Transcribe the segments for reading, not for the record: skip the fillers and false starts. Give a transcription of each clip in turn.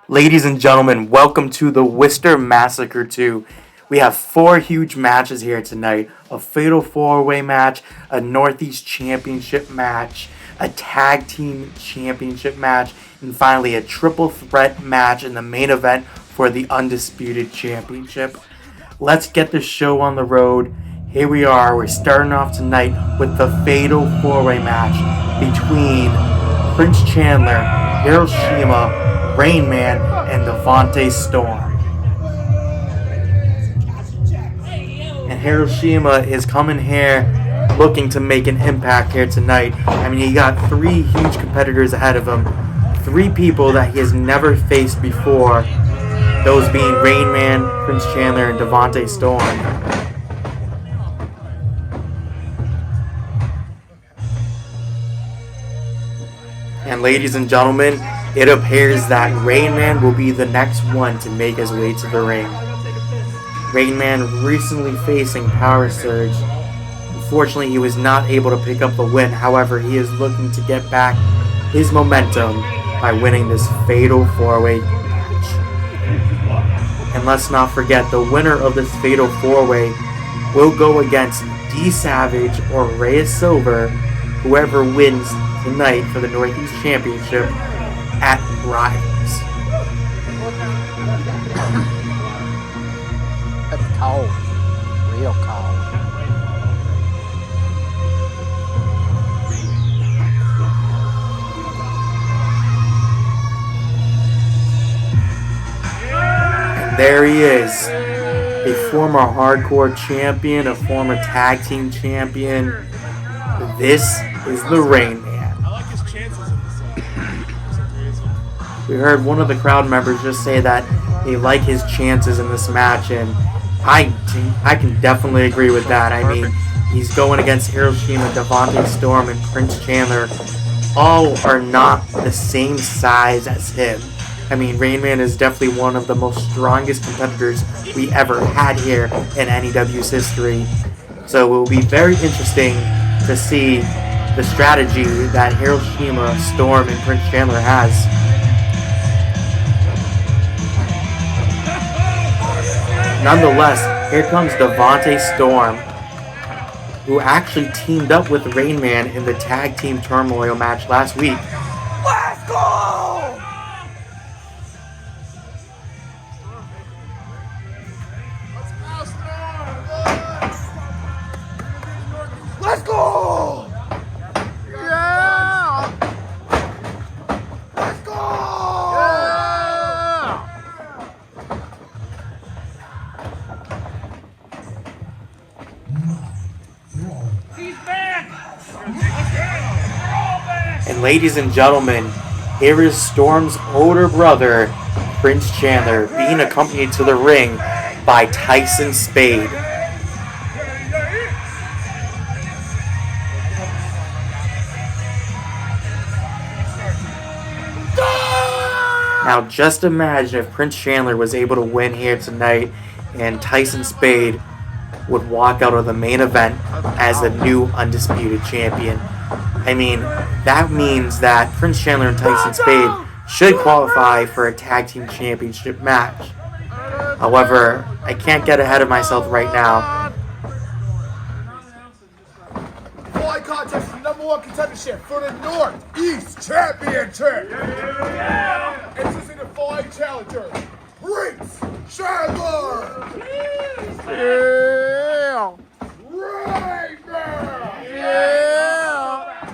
Ladies and gentlemen, welcome to the Worcester Massacre 2. We have 4 huge matches here tonight. A Fatal 4-Way match, a Northeast Championship match, a Tag Team Championship match, and finally a Triple Threat match in the main event for the Undisputed Championship. Let's get the show on the road. Here we are. We're starting off tonight with the Fatal 4-Way match between Prince Chandler, Hiroshima, Rainman, and Devante Storm. And Hiroshima is coming here looking to make an impact here tonight. I mean, he got 3 huge competitors ahead of him. 3 people that he has never faced before. Those being Rainman, Prince Chandler, and Devante Storm. And ladies and gentlemen, it appears that Rainman will be the next one to make his way to the ring. Rainman recently facing Powersurge. Unfortunately, he was not able to pick up the win. However, he is looking to get back his momentum by winning this Fatal 4-Way match. And let's not forget, the winner of this Fatal 4-Way will go against D Savage or Reya Silver, whoever wins tonight for the Northeast Championship at Rivals. It's cold. Real cold. And there he is. A former hardcore champion, a former tag team champion. This is the Rainman. We heard one of the crowd members just say that they like his chances in this match, and I can definitely agree with that. I mean, he's going against Hiroshima, Devante Storm, and Prince Chandler. All are not the same size as him. I mean, Rainman is definitely one of the most strongest competitors we ever had here in N.E.W's history. So it will be very interesting to see the strategy that Hiroshima, Storm, and Prince Chandler has. Nonetheless, here comes Devante Storm, who actually teamed up with Rainman in the Tag Team Turmoil match last week. Let's go! Let's go! Yeah! Let's go! Yeah! He's back! And ladies and gentlemen, here is Storm's older brother, Prince Chandler, being accompanied to the ring by Tyson Spade. Now just imagine if Prince Chandler was able to win here tonight and Tyson Spade would walk out of the main event as the new Undisputed Champion. I mean, that means that Prince Chandler and Tyson Spade should qualify for a Tag Team Championship match. However, I can't get ahead of myself right now. Boy contest for #1 contendership for the Northeast Championship. Introducing the following challenger, Prince Chandler. Yeah. Rainman. Yeah.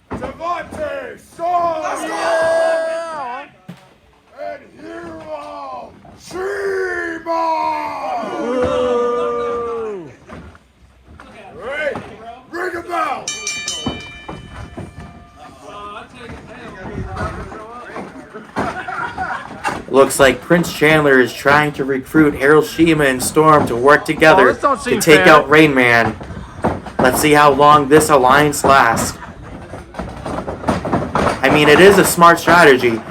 Devante Storm. Let's go. Yeah. And Hiroshima. Right. Ring a bell. Looks like Prince Chandler is trying to recruit Hiroshima and Storm to work together to take out Rainman. Let's see how long this alliance lasts. I mean, it is a smart strategy.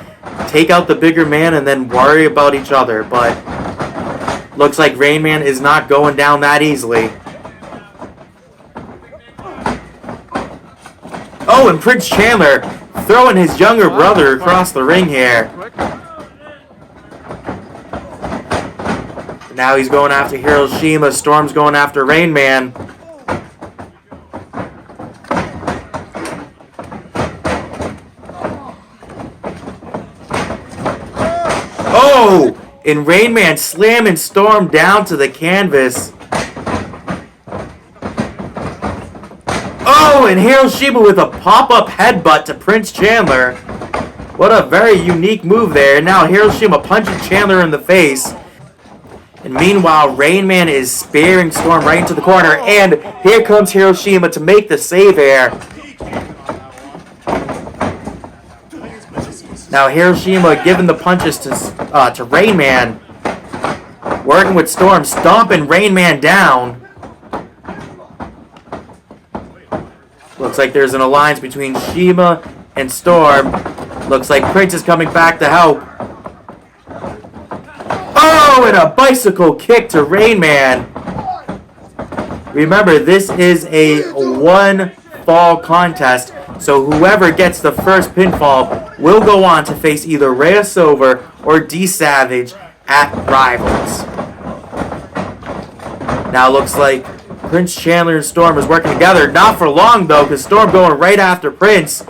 Take out the bigger man and then worry about each other, but looks like Rainman is not going down that easily. Oh, and Prince Chandler throwing his younger brother across the ring here. Now he's going after Hiroshima. Storm's going after Rainman. Oh! And Rainman slamming Storm down to the canvas. Oh, and Hiroshima with a pop-up headbutt to Prince Chandler. What a very unique move there. And now Hiroshima punching Chandler in the face. And meanwhile, Rainman is spearing Storm right into the corner. And here comes Hiroshima to make the save here. Now Hiroshima giving the punches to Rainman. Working with Storm, stomping Rainman down. Looks like there's an alliance between Shima and Storm. Looks like Prince is coming back to help. Oh, and a bicycle kick to Rainman. Remember, this is a one-fall contest, so whoever gets the first pinfall will go on to face either Reya Silver or D Savage at Rivals. Now looks like Prince Chandler and Storm is working together. Not for long, though, because Storm going right after Prince.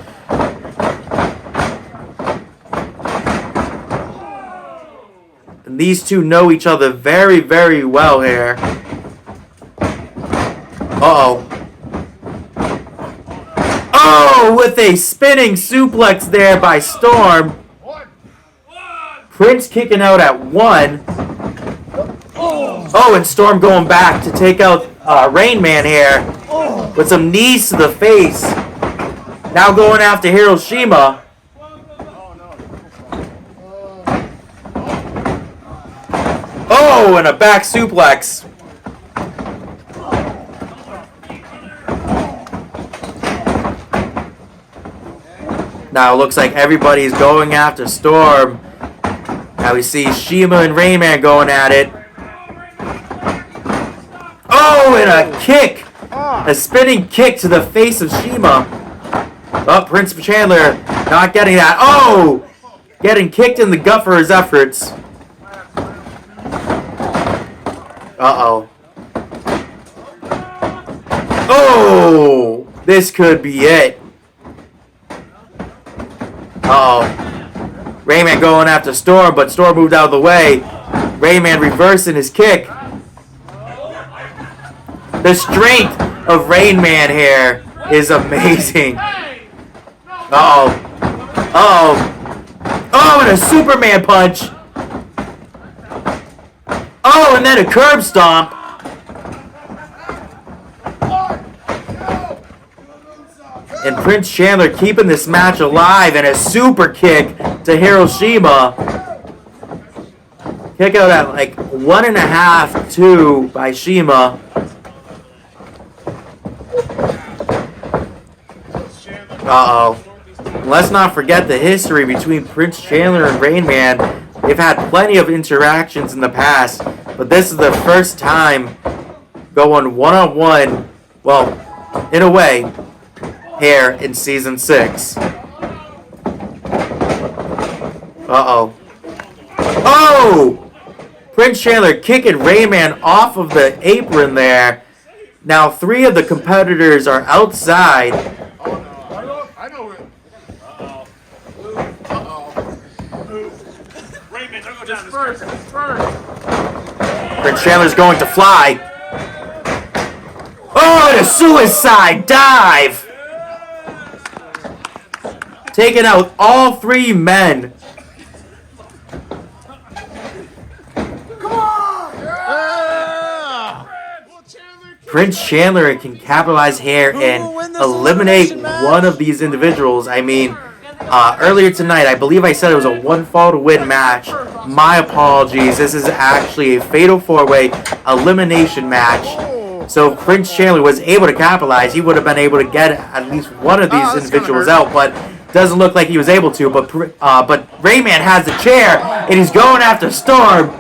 And these two know each other very, very well here. Uh-oh. Oh, with a spinning suplex there by Storm. Prince kicking out at 1. Oh, and Storm going back to take out Rainman here with some knees to the face. Now going after Hiroshima. Oh, and a back suplex. Now it looks like everybody's going after Storm. Now we see Shima and Rainman going at it. Oh, and a kick! A spinning kick to the face of Shima. Oh, Prince Chandler not getting that. Oh! Getting kicked in the gut for his efforts. Uh-oh. Oh! This could be it. Uh-oh. Rainman going after Storm, but Storm moved out of the way. Rainman reversing his kick. The strength of Rainman here is amazing. Uh-oh. Uh-oh. Oh, and a Superman punch. Oh, and then a curb stomp. And Prince Chandler keeping this match alive, and a super kick to Hiroshima. Kick out at like 1.5, 2 by Shima. Uh-oh. Let's not forget the history between Prince Chandler and Rainman. They've had plenty of interactions in the past, but this is the first time going one-on-one, well, in a way, here in Season 6. Uh-oh. Oh! Prince Chandler kicking Rainman off of the apron there. Now 3 of the competitors are outside. I know it. Rainman, don't go down this First. Prince Chandler's going to fly. Oh, and a suicide dive! Taking out all 3 men. Prince Chandler can capitalize here and eliminate one of these individuals. I mean, earlier tonight, I believe I said it was a 1-fall-to-win match. My apologies. This is actually a fatal 4-way elimination match. So if Prince Chandler was able to capitalize, he would have been able to get at least one of these individuals out, but doesn't look like he was able to. But Rainman has the chair, and he's going after Storm.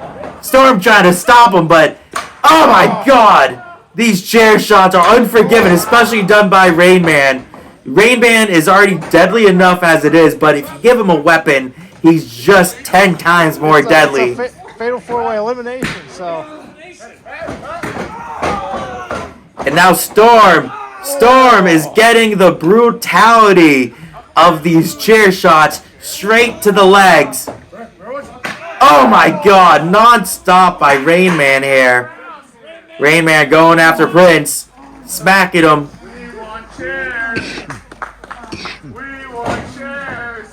Storm trying to stop him, but oh my God! These chair shots are unforgiving, especially done by Rainman. Rainman is already deadly enough as it is, but if you give him a weapon, he's just 10 times more deadly. fatal 4-way elimination, so. And now Storm. Storm is getting the brutality of these chair shots straight to the legs. Oh my god, non-stop by Rainman here. Rainman going after Prince, smacking him. We want chairs. We want chairs.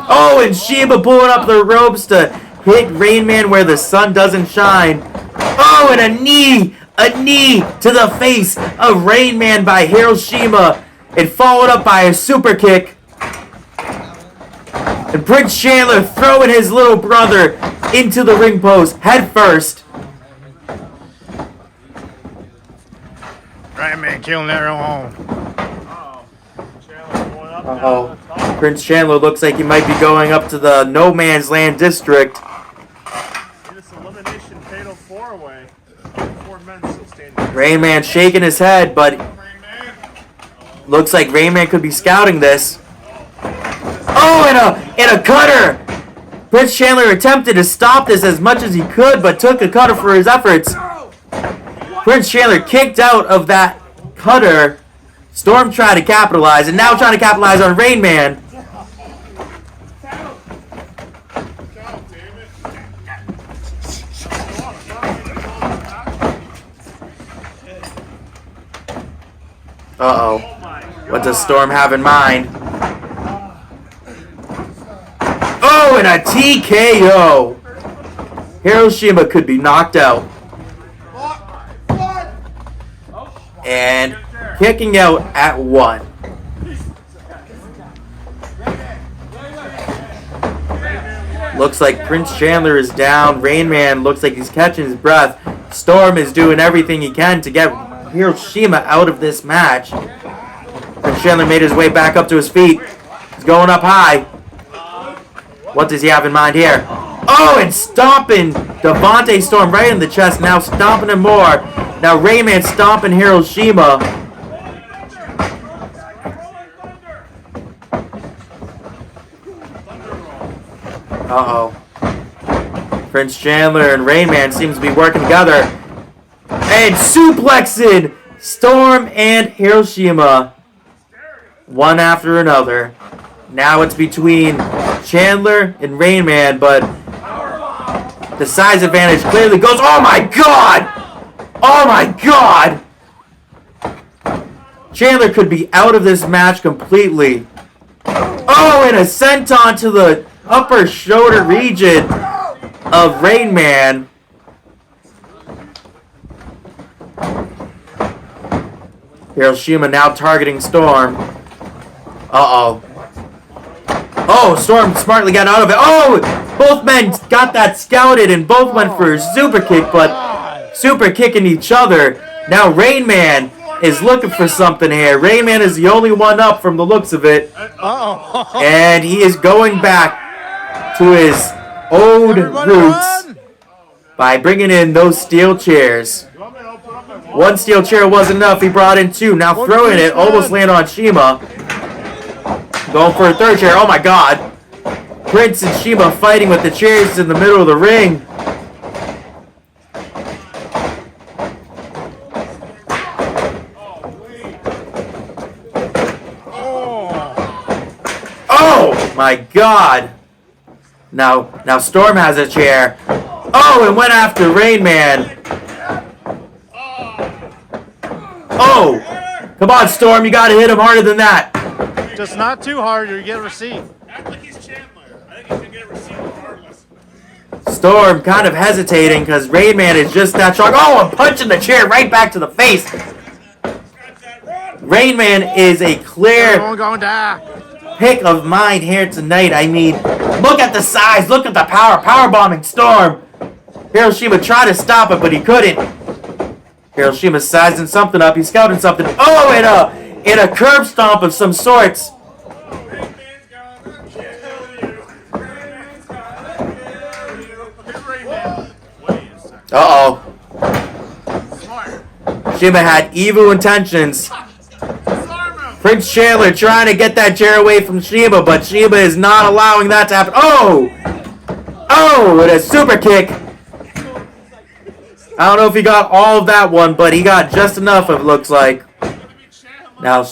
Oh, and Sheba pulling up the ropes to hit Rainman where the sun doesn't shine. Oh, and a knee to the face of Rainman by Hiroshima. And followed up by a super kick. And Prince Chandler throwing his little brother into the ring post head first. Rainman killing their own. Uh-oh. Prince Chandler looks like he might be going up to the No Man's Land district. This elimination fatal 4-way. 4 men still standing. Rainman shaking his head, but looks like Rainman could be scouting this. Oh, and a cutter! Prince Chandler attempted to stop this as much as he could, but took a cutter for his efforts. Prince Chandler kicked out of that cutter. Storm tried to capitalize, and now trying to capitalize on Rainman. Uh-oh. What does Storm have in mind? Oh, and a TKO! Hiroshima could be knocked out. And kicking out at 1. Looks like Prince Chandler is down. Rainman looks like he's catching his breath. Storm is doing everything he can to get Hiroshima out of this match. Prince Chandler made his way back up to his feet. He's going up high. What does he have in mind here? Oh, and stomping Devante Storm right in the chest. Now stomping him more. Now Rainman stomping Hiroshima. Uh-oh. Prince Chandler and Rainman seems to be working together. And suplexing Storm and Hiroshima. One after another. Now it's between Chandler and Rainman, but the size advantage clearly goes. Oh my god! Oh my god! Chandler could be out of this match completely. Oh, and a senton to the upper shoulder region of Rainman. Hiroshima now targeting Storm. Uh-oh. Oh, Storm smartly got out of it. Oh, both men got that scouted and both went for a super kick, but super kicking each other. Now Rainman is looking for something here. Rainman is the only one up from the looks of it. And he is going back to his old roots by bringing in those steel chairs. One steel chair wasn't enough. He brought in 2. Now throwing it, almost land on Shima. Going for a 3rd chair. Oh my god. Prince and Shima fighting with the chairs in the middle of the ring. Oh my god. Now Storm has a chair. Oh, and went after Rainman. Oh! Come on, Storm, you gotta hit him harder than that. Just not too hard or you get a receipt. Act like he's Chandler. I think he's gonna get a receipt regardless. Storm kind of hesitating because Rainman is just that strong. Oh, I'm punching the chair right back to the face. Rainman is a clear pick of mine here tonight. I mean, look at the size, look at the power. Power bombing Storm. Hiroshima tried to stop it, but he couldn't. Hiroshima's sizing something up. He's scouting something. Oh, and a curb stomp of some sorts. Uh-oh. Shima had evil intentions. Prince Chandler trying to get that chair away from Shima, but Shima is not allowing that to happen. Oh! Oh, with a super kick. I don't know if he got all of that one, but he got just enough, it looks like. Now,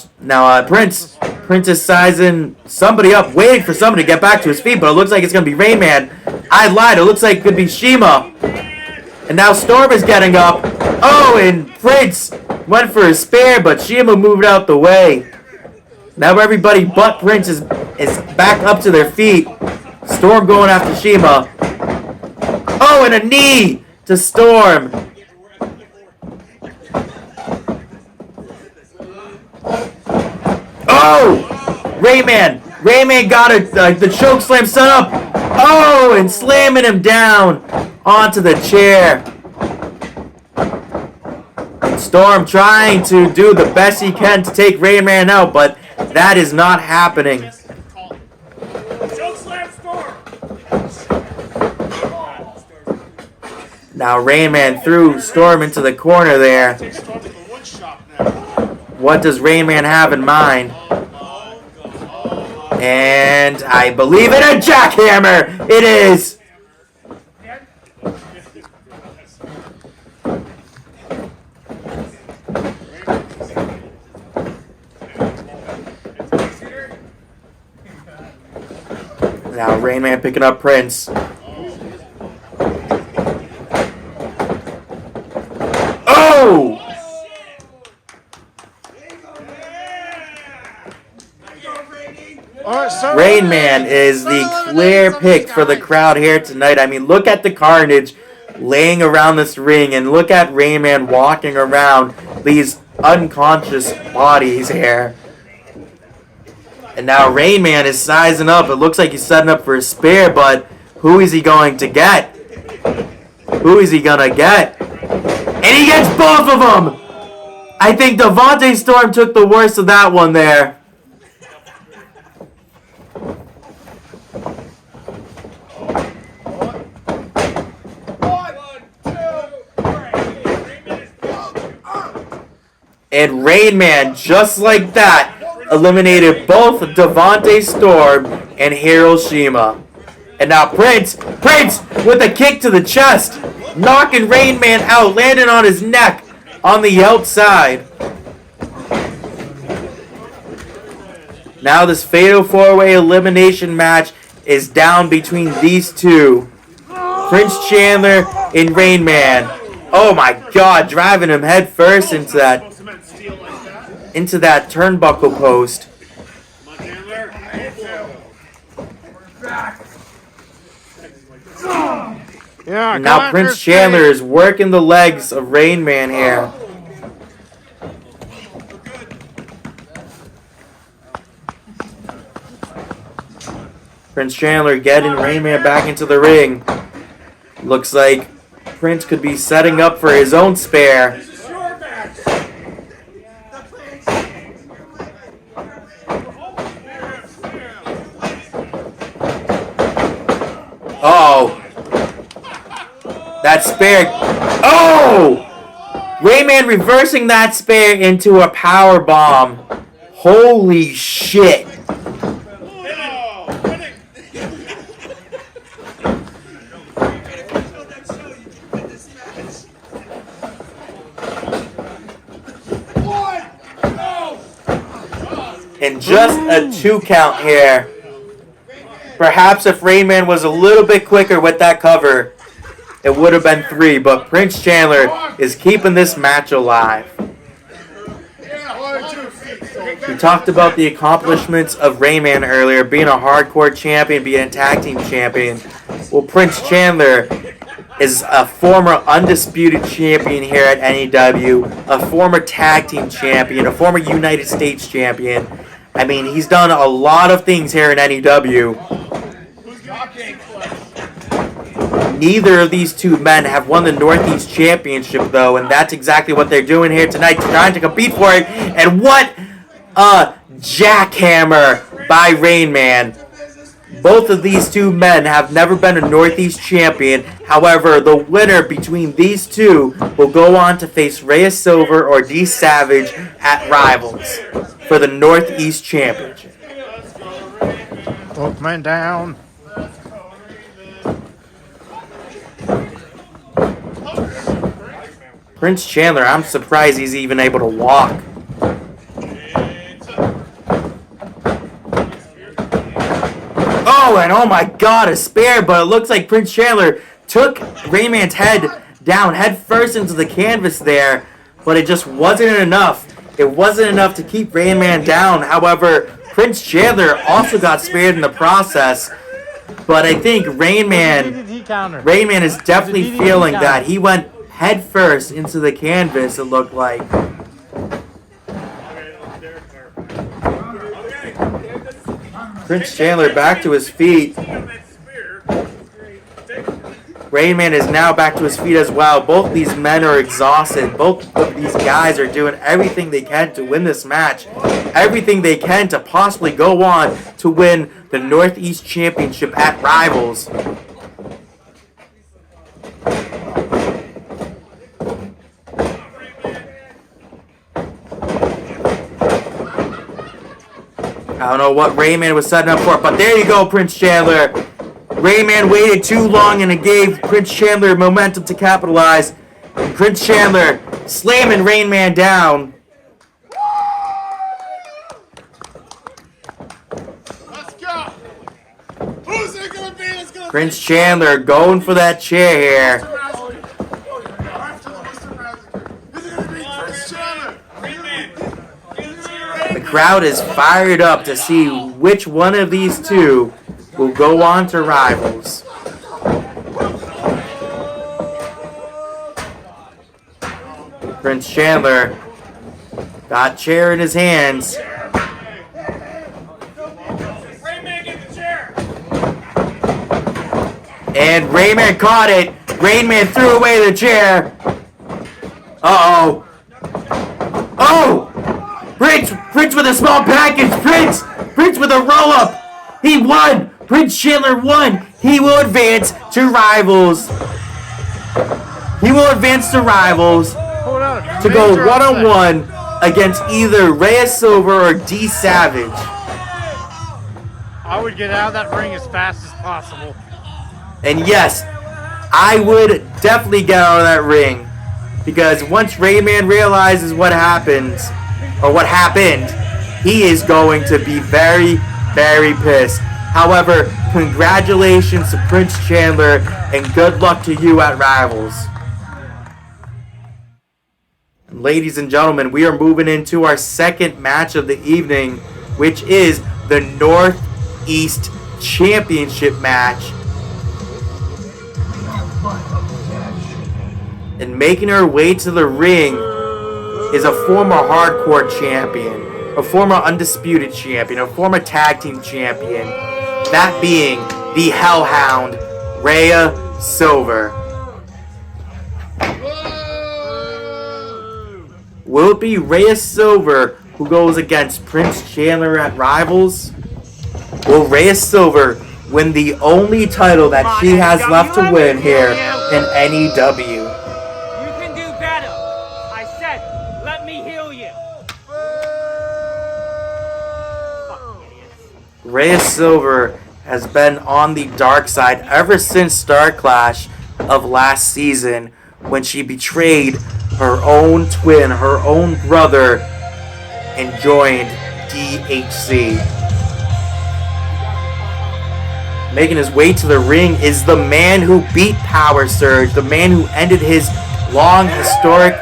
Prince is sizing somebody up, waiting for somebody to get back to his feet, but it looks like it's going to be Rainman. I lied. It looks like it could be Shima. And now Storm is getting up. Oh, and Prince went for a spear, but Shima moved out the way. Now everybody but Prince is back up to their feet. Storm going after Shima. Oh, and a knee to Storm. Oh! Rainman got the choke slam set up. Oh, and slamming him down onto the chair. Storm trying to do the best he can to take Rainman out, but that is not happening. Now Rainman threw Storm into the corner there. What does Rainman have in mind? And I believe in a jackhammer! It is! Now Rainman picking up Prince. Oh! Rainman is the clear pick for the crowd here tonight. I mean, look at the carnage laying around this ring, and look at Rainman walking around these unconscious bodies here. And now Rainman is sizing up. It looks like he's setting up for a spear, but who is he going to get? Who is he going to get? And he gets both of them! I think Devante Storm took the worst of that one there. And Rainman, just like that, eliminated both Devante Storm and Hiroshima. And now Prince with a kick to the chest, knocking Rainman out, landing on his neck on the outside. Now this fatal four-way elimination match is down between these two. Prince Chandler and Rainman. Oh my God, driving him head first into that turnbuckle post. Yeah, now Prince Chandler is working the legs of Rainman here. Prince Chandler getting Rainman back into the ring. Looks like Prince could be setting up for his own spare. Oh, that spare. Oh! Rainman reversing that spare into a power bomb. Holy shit. And just a 2 count here. Perhaps if Rainman was a little bit quicker with that cover, it would have been 3. But Prince Chandler is keeping this match alive. We talked about the accomplishments of Rainman earlier, being a hardcore champion, being a tag team champion. Well, Prince Chandler is a former Undisputed Champion here at N.E.W., a former tag team champion, a former United States champion. I mean, he's done a lot of things here in N.E.W. Neither of these two men have won the Northeast Championship, though, and that's exactly what they're doing here tonight, trying to compete for it. And what a jackhammer by Rainman. Both of these two men have never been a Northeast champion. However, the winner between these two will go on to face Reya Silver or D Savage at Rivals for the Northeast Championship. Both men down. Prince Chandler, I'm surprised he's even able to walk. Oh, and oh my god, a spare, but it looks like Prince Chandler took Rainman's head down head first into the canvas there, but it just wasn't enough. It wasn't enough to keep Rainman down. However, Prince Chandler also got spared in the process, but I think Rainman is definitely feeling that. He went head first into the canvas, it looked like. Prince Chandler back to his feet. Rainman is now back to his feet as well. Both these men are exhausted. Both of these guys are doing everything they can to win this match. Everything they can to possibly go on to win the Northeast Championship at Rivals. I don't know what Rainman was setting up for, but there you go, Prince Chandler. Rainman waited too long and it gave Prince Chandler momentum to capitalize. And Prince Chandler slamming Rainman down. Let's go. Who's it gonna be? It's gonna Prince Chandler going for that chair here. The crowd is fired up to see which one of these two will go on to Rivals. Prince Chandler got chair in his hands. And Rainman caught it. Rainman threw away the chair. Uh-oh. Oh! Prince with a small package. Prince with a roll-up. He won. Prince Chandler won. He will advance to Rivals. He will advance to Rivals to go one-on-one against either Reya Silver or D Savage. I would get out of that ring as fast as possible. And yes, I would definitely get out of that ring, because once Rainman realizes what happens, or what happened, he is going to be very, very pissed. However, congratulations to Prince Chandler, and good luck to you at Rivals. Ladies and gentlemen, we are moving into our second match of the evening, which is the Northeast Championship match. And making her way to the ring is a former hardcore champion, a former undisputed champion, a former tag team champion, that being the Hellhound, Reya Silver. Will it be Reya Silver who goes against Prince Chandler at Rivals? Will Reya Silver win the only title that she has left to win here in N.E.W? Reya Silver has been on the dark side ever since Star Clash of last season, when she betrayed her own twin, her own brother, and joined DHC. Making his way to the ring is the man who beat Powersurge, the man who ended his long, historic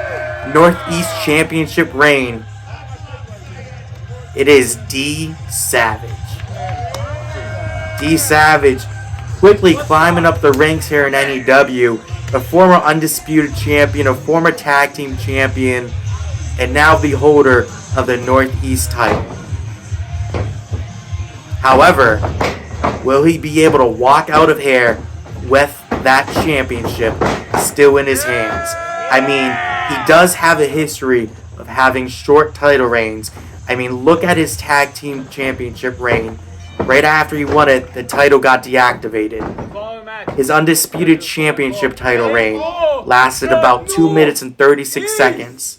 Northeast Championship reign. It is D Savage. D Savage quickly climbing up the ranks here in N.E.W. A former undisputed champion, a former tag team champion, and now the holder of the Northeast title. However, will he be able to walk out of here with that championship still in his hands? I mean, he does have a history of having short title reigns. I mean, look at his tag team championship reign. Right after he won it, the title got deactivated. His undisputed championship title reign lasted about 2 minutes and 36 seconds.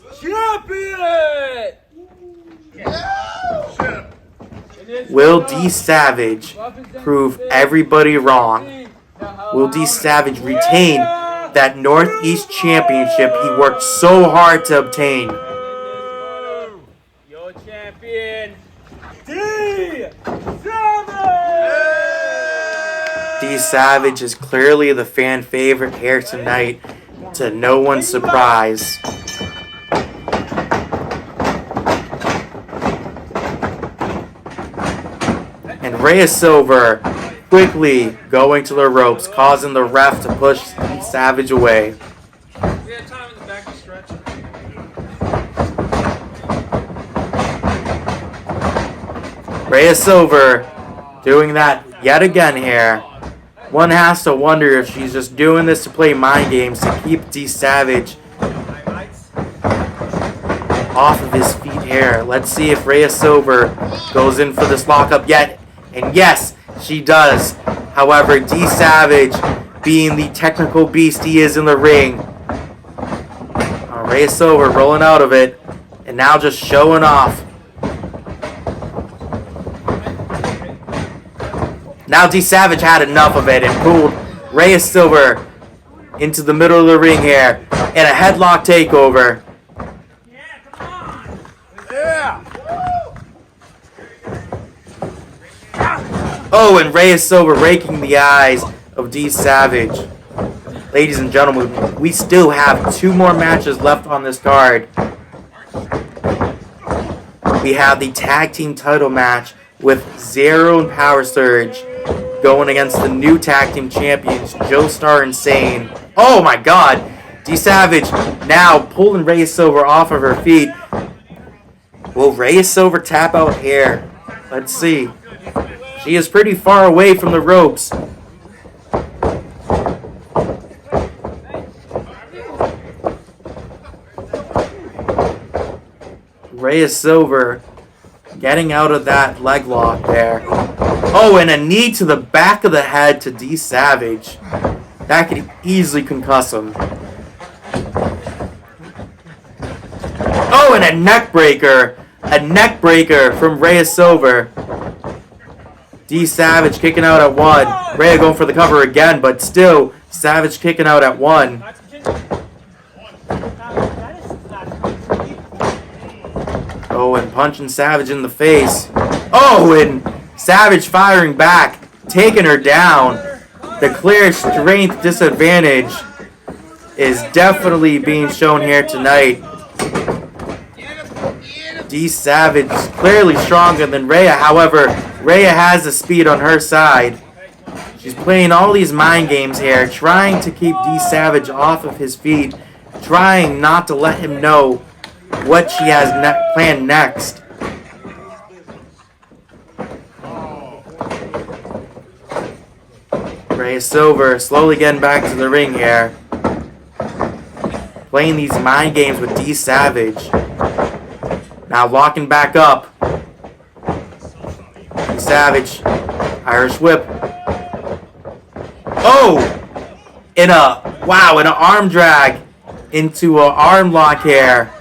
Will D Savage prove everybody wrong? Will D Savage retain up that Northeast Championship he worked so hard to obtain. Your champion, D Savage is clearly the fan favorite here tonight, to no one's surprise. And Reya Silver quickly going to the ropes, causing the ref to push D Savage away. We had time in the back to stretch. Reya Silver doing that yet again here. One has to wonder if she's just doing this to play mind games to keep D Savage off of his feet here. Let's see if Reya Silver goes in for this lockup yet. And yes, she does. However, D Savage, being the technical beast he is in the ring, Reya Silver rolling out of it, and now just showing off. Now D Savage had enough of it and pulled Reya Silver into the middle of the ring here in a headlock takeover. Oh, and Reya Silver raking the eyes of D Savage. Ladies and gentlemen, we still have 2 more matches left on this card. We have the tag team title match with Zero and Powersurge going against the new tag team champions, Joestar and Sane. Oh my god! D Savage now pulling Reya Silver off of her feet. Will Reya Silver tap out here? Let's see. She is pretty far away from the ropes. Reya Silver getting out of that leg lock there. Oh, and a knee to the back of the head to D Savage. That could easily concuss him. Oh, and a neck breaker. A neck breaker from Reya Silver. D Savage kicking out at 1. Reya going for the cover again, but still Savage kicking out at 1. Oh, and punching Savage in the face. Oh, and Savage firing back, taking her down. The clear strength disadvantage is definitely being shown here tonight. D Savage is clearly stronger than Reya. However, Reya has the speed on her side. She's playing all these mind games here, trying to keep D Savage off of his feet, trying not to let him know what she has planned next. Reya Silver slowly getting back to the ring here, playing these mind games with D Savage. Now locking back up. D Savage, Irish whip. Oh! In an arm drag into an arm lock here.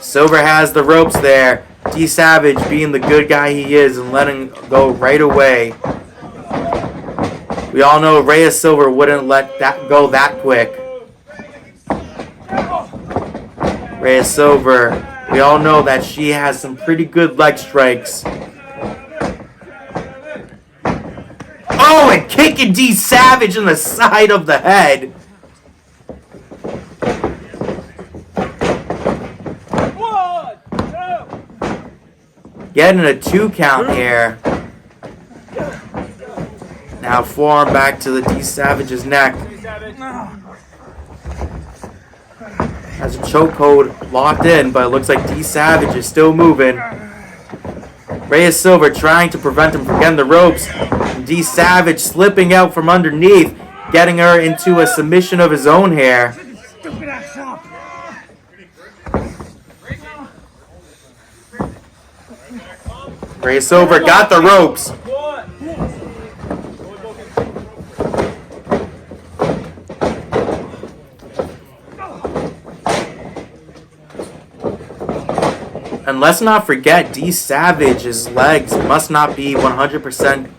Silver has the ropes there. D Savage being the good guy he is and letting go right away. We all know Reya Silver wouldn't let that go that quick. Reya Silver, we all know that she has some pretty good leg strikes. Oh, and kicking D Savage in the side of the head. Getting a 2 count here. Now forearm back to the D Savage's neck. Has a chokehold locked in, but it looks like D Savage is still moving. Reya Silver trying to prevent him from getting the ropes. D Savage slipping out from underneath, getting her into a submission of his own here. Reya Silver got the ropes. And let's not forget, D Savage's legs must not be 100%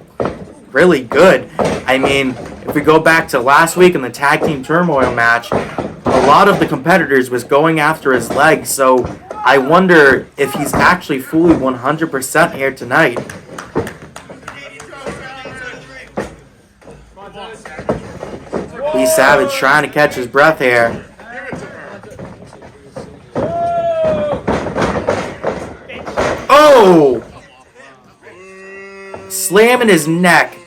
really good. I mean, if we go back to last week in the Tag Team Turmoil match, a lot of the competitors was going after his legs, so I wonder if he's actually fully 100% here tonight. D Savage trying to catch his breath here. Oh! Slamming his neck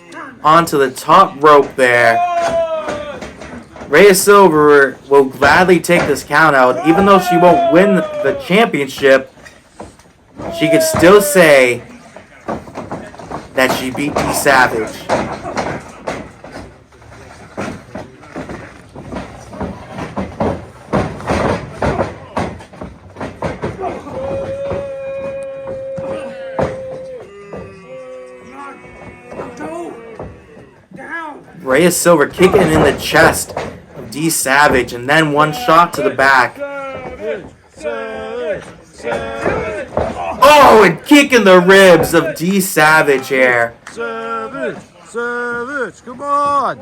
onto the top rope there. Reya Silver will gladly take this count out. Even though she won't win the championship, she could still say that she beat D Savage. Reya Silver kicking in the chest of D Savage, and then one shot to the back. Oh, and kicking the ribs of D Savage here. Savage, come on!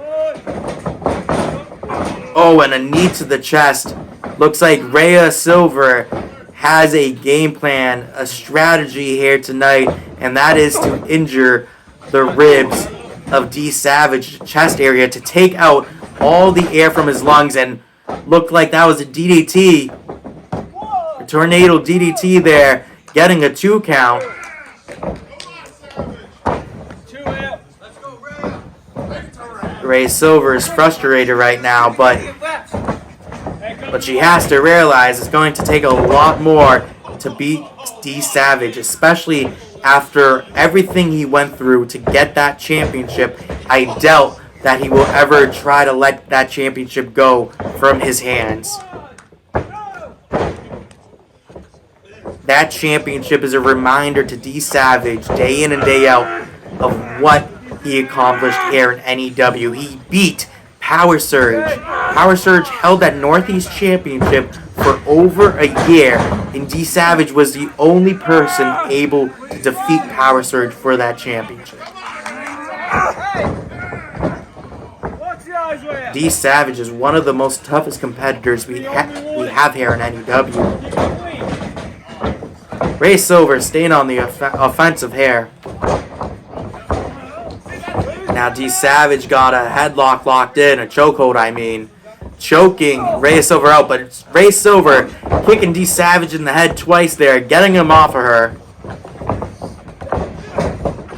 Oh, and a knee to the chest. Looks like Reya Silver has a game plan, a strategy here tonight, and that is to injure the ribs of D Savage chest area to take out all the air from his lungs, and looked like that was a DDT. A tornado DDT there, getting a 2 count. Reya Silver is frustrated right now, but she has to realize it's going to take a lot more to beat D Savage, especially after everything he went through to get that championship. I doubt that he will ever try to let that championship go from his hands. That championship is a reminder to D Savage, day in and day out, of what he accomplished here in N.E.W. He beat Powersurge. Powersurge held that Northeast Championship for over a year, and D Savage was the only person able to defeat Powersurge for that championship. D Savage is one of the most toughest competitors we have here in N.E.W. Reya Silver staying on the offensive here. Now D Savage got a headlock locked in, a chokehold I mean. Choking Reya Silver out, but it's Reya Silver kicking D Savage in the head twice there, getting him off of her.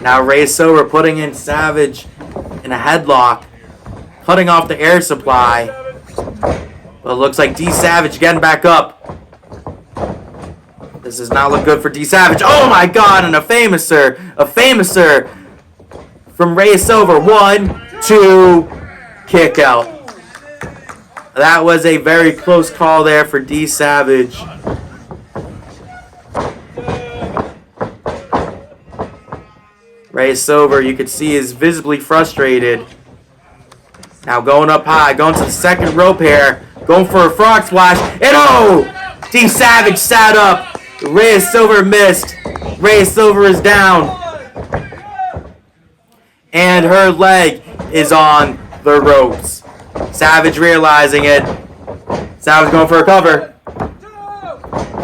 Now Reya Silver putting in Savage in a headlock, cutting off the air supply. But it looks like D Savage getting back up. This does not look good for D Savage. Oh my god, and a famouser from Reya Silver. 1, 2, kick out. That was a very close call there for D Savage. Reya Silver, you could see, is visibly frustrated. Now going up high, going to the second rope here, going for a frog splash, and oh! D Savage sat up. Reya Silver missed. Reya Silver is down. And her leg is on the ropes. Savage realizing it. Savage going for a cover.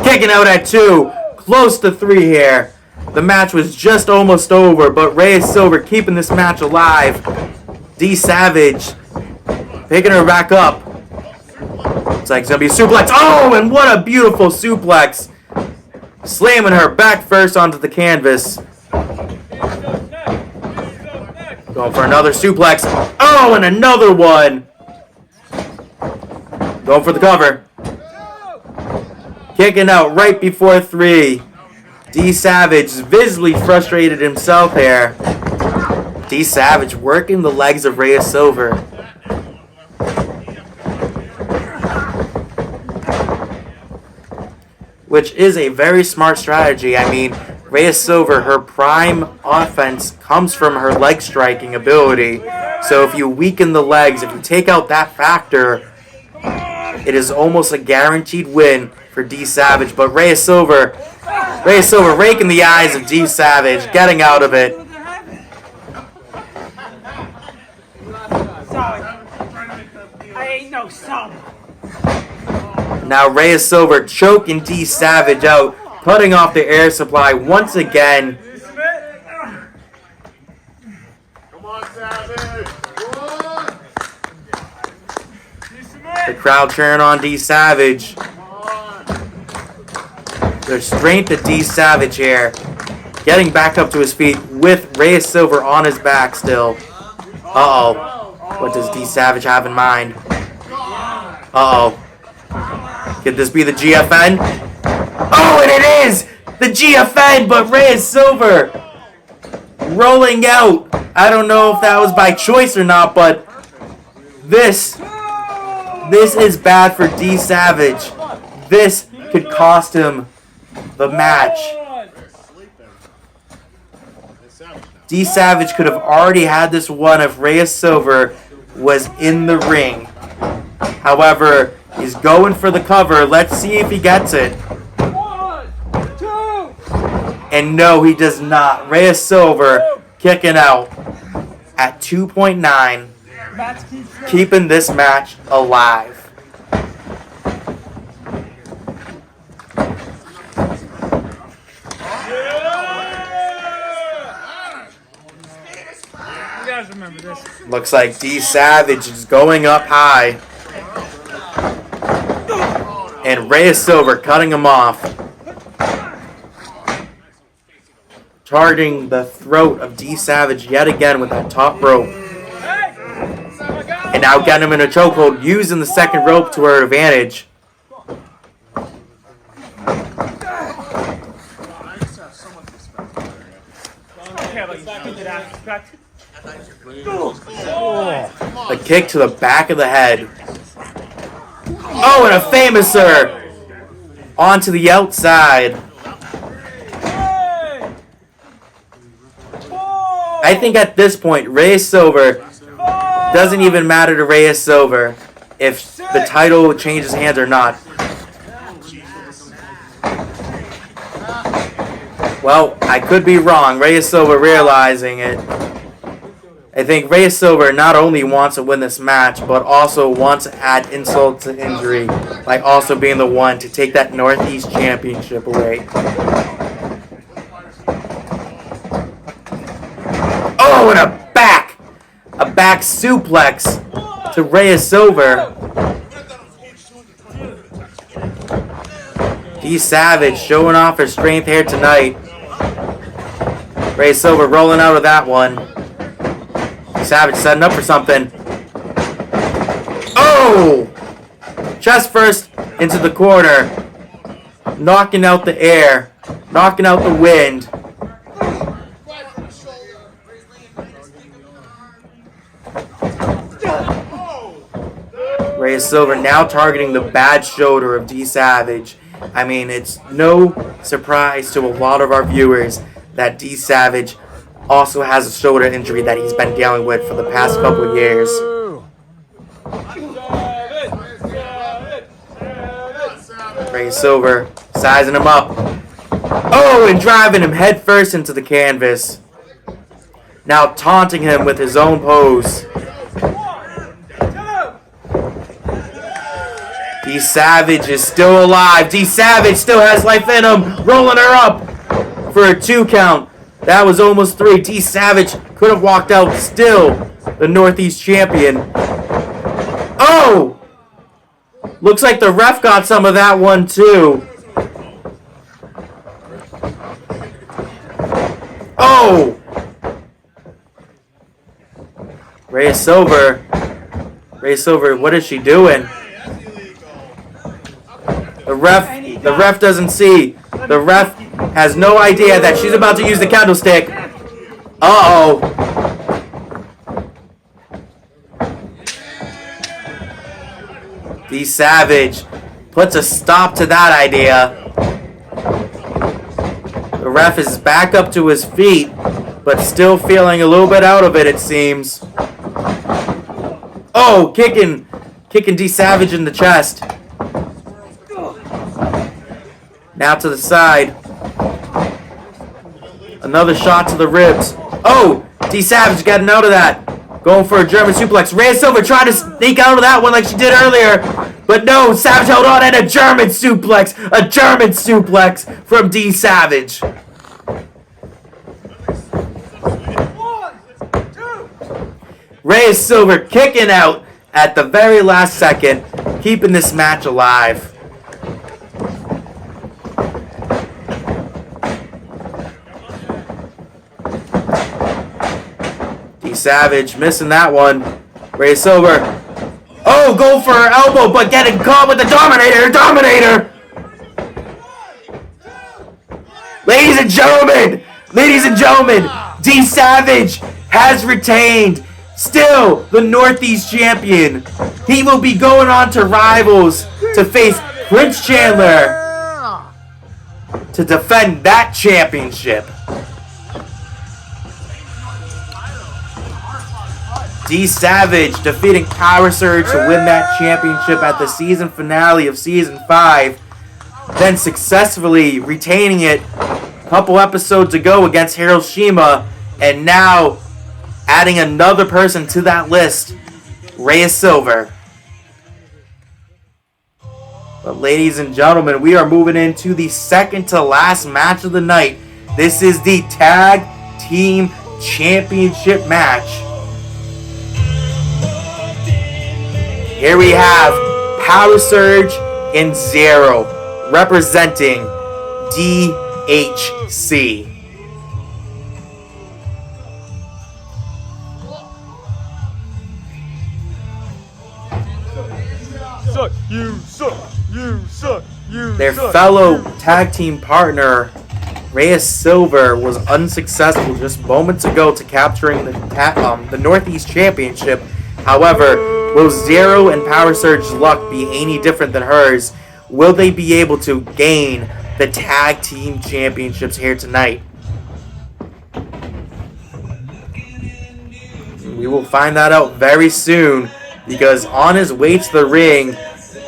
Kicking out at 2. Close to 3 here. The match was just almost over, but Reya Silver keeping this match alive. D Savage picking her back up. Looks like it's going to be a suplex. Oh, and what a beautiful suplex. Slamming her back first onto the canvas. Going for another suplex. Oh, and another one. Going for the cover. Kicking out right before 3. D Savage is visibly frustrated himself here. D Savage working the legs of Reya Silver. Which is a very smart strategy. I mean, Reya Silver, her prime offense comes from her leg striking ability. So if you weaken the legs, if you take out that factor, it is almost a guaranteed win for D Savage. But Reya Silver raking the eyes of D Savage, getting out of it. ain't no sub. Now Reya Silver choking D Savage out, cutting off the air supply once again. Come on, Savage. One. The crowd cheering on D Savage. Come on. There's strength at D Savage here. Getting back up to his feet with Reya Silver on his back still. Uh-oh. What does D Savage have in mind? Uh-oh. Could this be the GFN? Oh, and it is! The GFN, but Reya Silver rolling out. I don't know if that was by choice or not, but this is bad for D Savage. This could cost him the match. D Savage could have already had this one if Reya Silver was in the ring. However, he's going for the cover. Let's see if he gets it. 1, 2. And no, he does not. Reya Silver kicking out at 2.9, keeping this match alive. You guys remember this? Looks like D Savage is going up high. And Reya Silver cutting him off. Targeting the throat of D Savage yet again with that top rope. And now getting him in a chokehold, using the second rope to her advantage. A kick to the back of the head. Oh, and a famouser onto the outside. I think at this point, Reya Silver doesn't even matter to Reya Silver if the title changes hands or not. Well, I could be wrong. Reya Silver realizing it. I think Reya Silver not only wants to win this match, but also wants to add insult to injury by also being the one to take that Northeast Championship away. Oh, and a back suplex to Reya Silver. D Savage showing off her strength here tonight. Reya Silver rolling out of that one. Savage setting up for something. Oh! Chest first into the corner. Knocking out the air. Knocking out the wind. Reya Silver now targeting the bad shoulder of D Savage. I mean, it's no surprise to a lot of our viewers that D Savage also has a shoulder injury that he's been dealing with for the past couple of years. Reya Silver sizing him up. Oh, and driving him headfirst into the canvas. Now taunting him with his own pose. D Savage is still alive. D Savage still has life in him. Rolling her up for a 2 count. That was almost 3. D Savage could have walked out still the Northeast champion. Oh! Looks like the ref got some of that one too. Oh! Reya Silver, what is she doing? The ref doesn't see. The ref has no idea that she's about to use the candlestick. Uh-oh. D Savage puts a stop to that idea. The ref is back up to his feet, but still feeling a little bit out of it, it seems. Oh, kicking D Savage in the chest. Now to the side. Another shot to the ribs. Oh, D Savage getting out of that. Going for a German suplex. Reya Silva tried to sneak out of that one like she did earlier. But no, Savage held on and a German suplex. A German suplex from D Savage. 1, 2. Reya Silva kicking out at the very last second, keeping this match alive. D Savage missing that one. Reya Silva. Oh, go for her elbow, but getting caught with the Dominator. Ladies and gentlemen, D Savage has retained. Still the Northeast champion. He will be going on to Rivals to face Prince Chandler to defend that championship. D Savage defeating Powersurge to win that championship at the season finale of Season 5. Then successfully retaining it a couple episodes ago against Hiroshima. And now adding another person to that list, Reya Silva. But ladies and gentlemen, we are moving into the second to last match of the night. This is the Tag Team Championship match. Here we have Powersurge and Zero representing DHC. Their fellow tag team partner, Reya Silva, was unsuccessful just moments ago to capturing the Northeast Championship. However, will Zero and Powersurge's luck be any different than hers? Will they be able to gain the tag team championships here tonight? We will find that out very soon, because on his way to the ring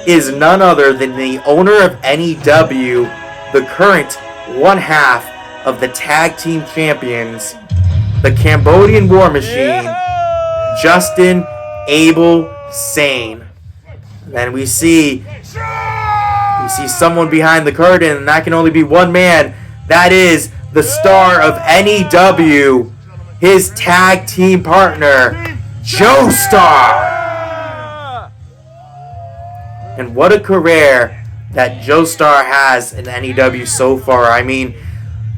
is none other than the owner of N.E.W., the current one half of the tag team champions, the Cambodian War Machine, Justin Abel Sane. Then we see someone behind the curtain, and that can only be one man. That is the Star of N.E.W., his tag team partner, Joestar. And what a career that Joestar has in N.E.W. so far. I mean,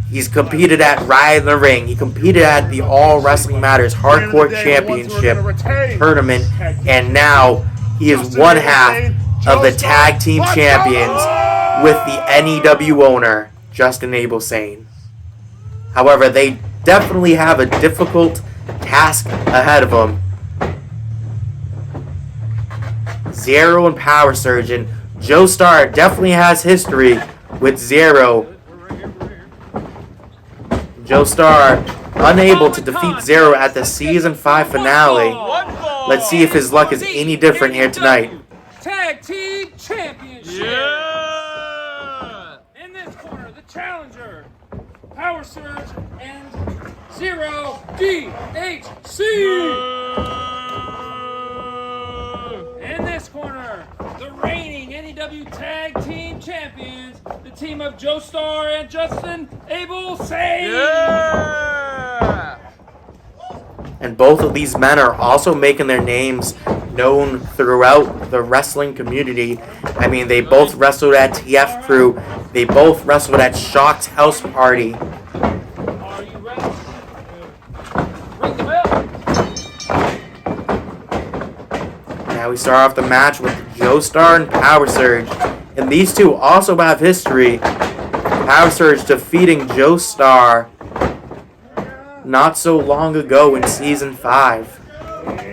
he's competed at Riot in the Ring. He competed at the All Wrestling Matters Hardcore Championship tournament. And now he is one half of the tag team champions with the N.E.W. owner, Justin Abel Sane. However, they definitely have a difficult task ahead of them. Zero and Powersurge, and Joestar definitely has history with Zero. Joestar unable to defeat Zero at the Season 5 finale. Let's see if his luck is any different here tonight. Tag Team Championship. Yeah! In this corner, the challenger, Powersurge and Zero DHC. In this corner, the reigning N.E.W. Tag Team Champions, the team of Joestar and Justin Abel Sane. Yeah! And both of these men are also making their names known throughout the wrestling community. I mean, they both wrestled at TF Crew. They both wrestled at Shock's House Party. Are you ready? Ring the bell. Now we start off the match with Joestar and Powersurge. And these two also have history. Powersurge defeating Joestar not so long ago in Season 5.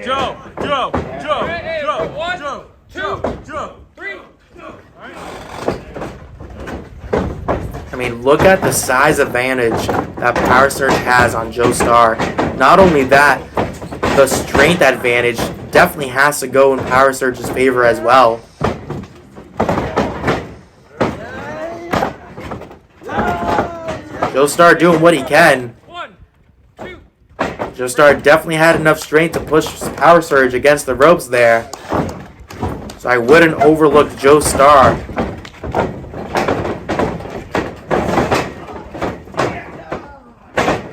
Joe. 1, 2, 3. I mean, look at the size advantage that Powersurge has on Joestar. Not only that, the strength advantage definitely has to go in Powersurge's favor as well. Joestar doing what he can. 1, 2. Joestar definitely had enough strength to push Powersurge against the ropes there. So I wouldn't overlook Joestar.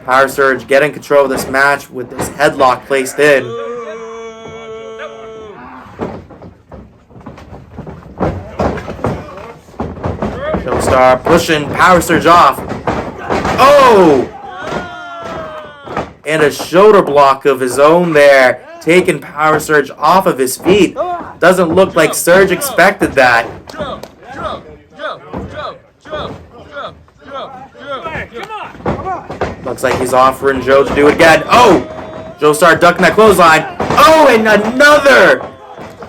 Powersurge getting control of this match with this headlock placed in. Joestar pushing Powersurge off. Oh! And a shoulder block of his own there, taking Powersurge off of his feet. Doesn't look like Surge expected that. Looks like he's offering Joe to do it again. Oh! Joestar ducking that clothesline. Oh, and another!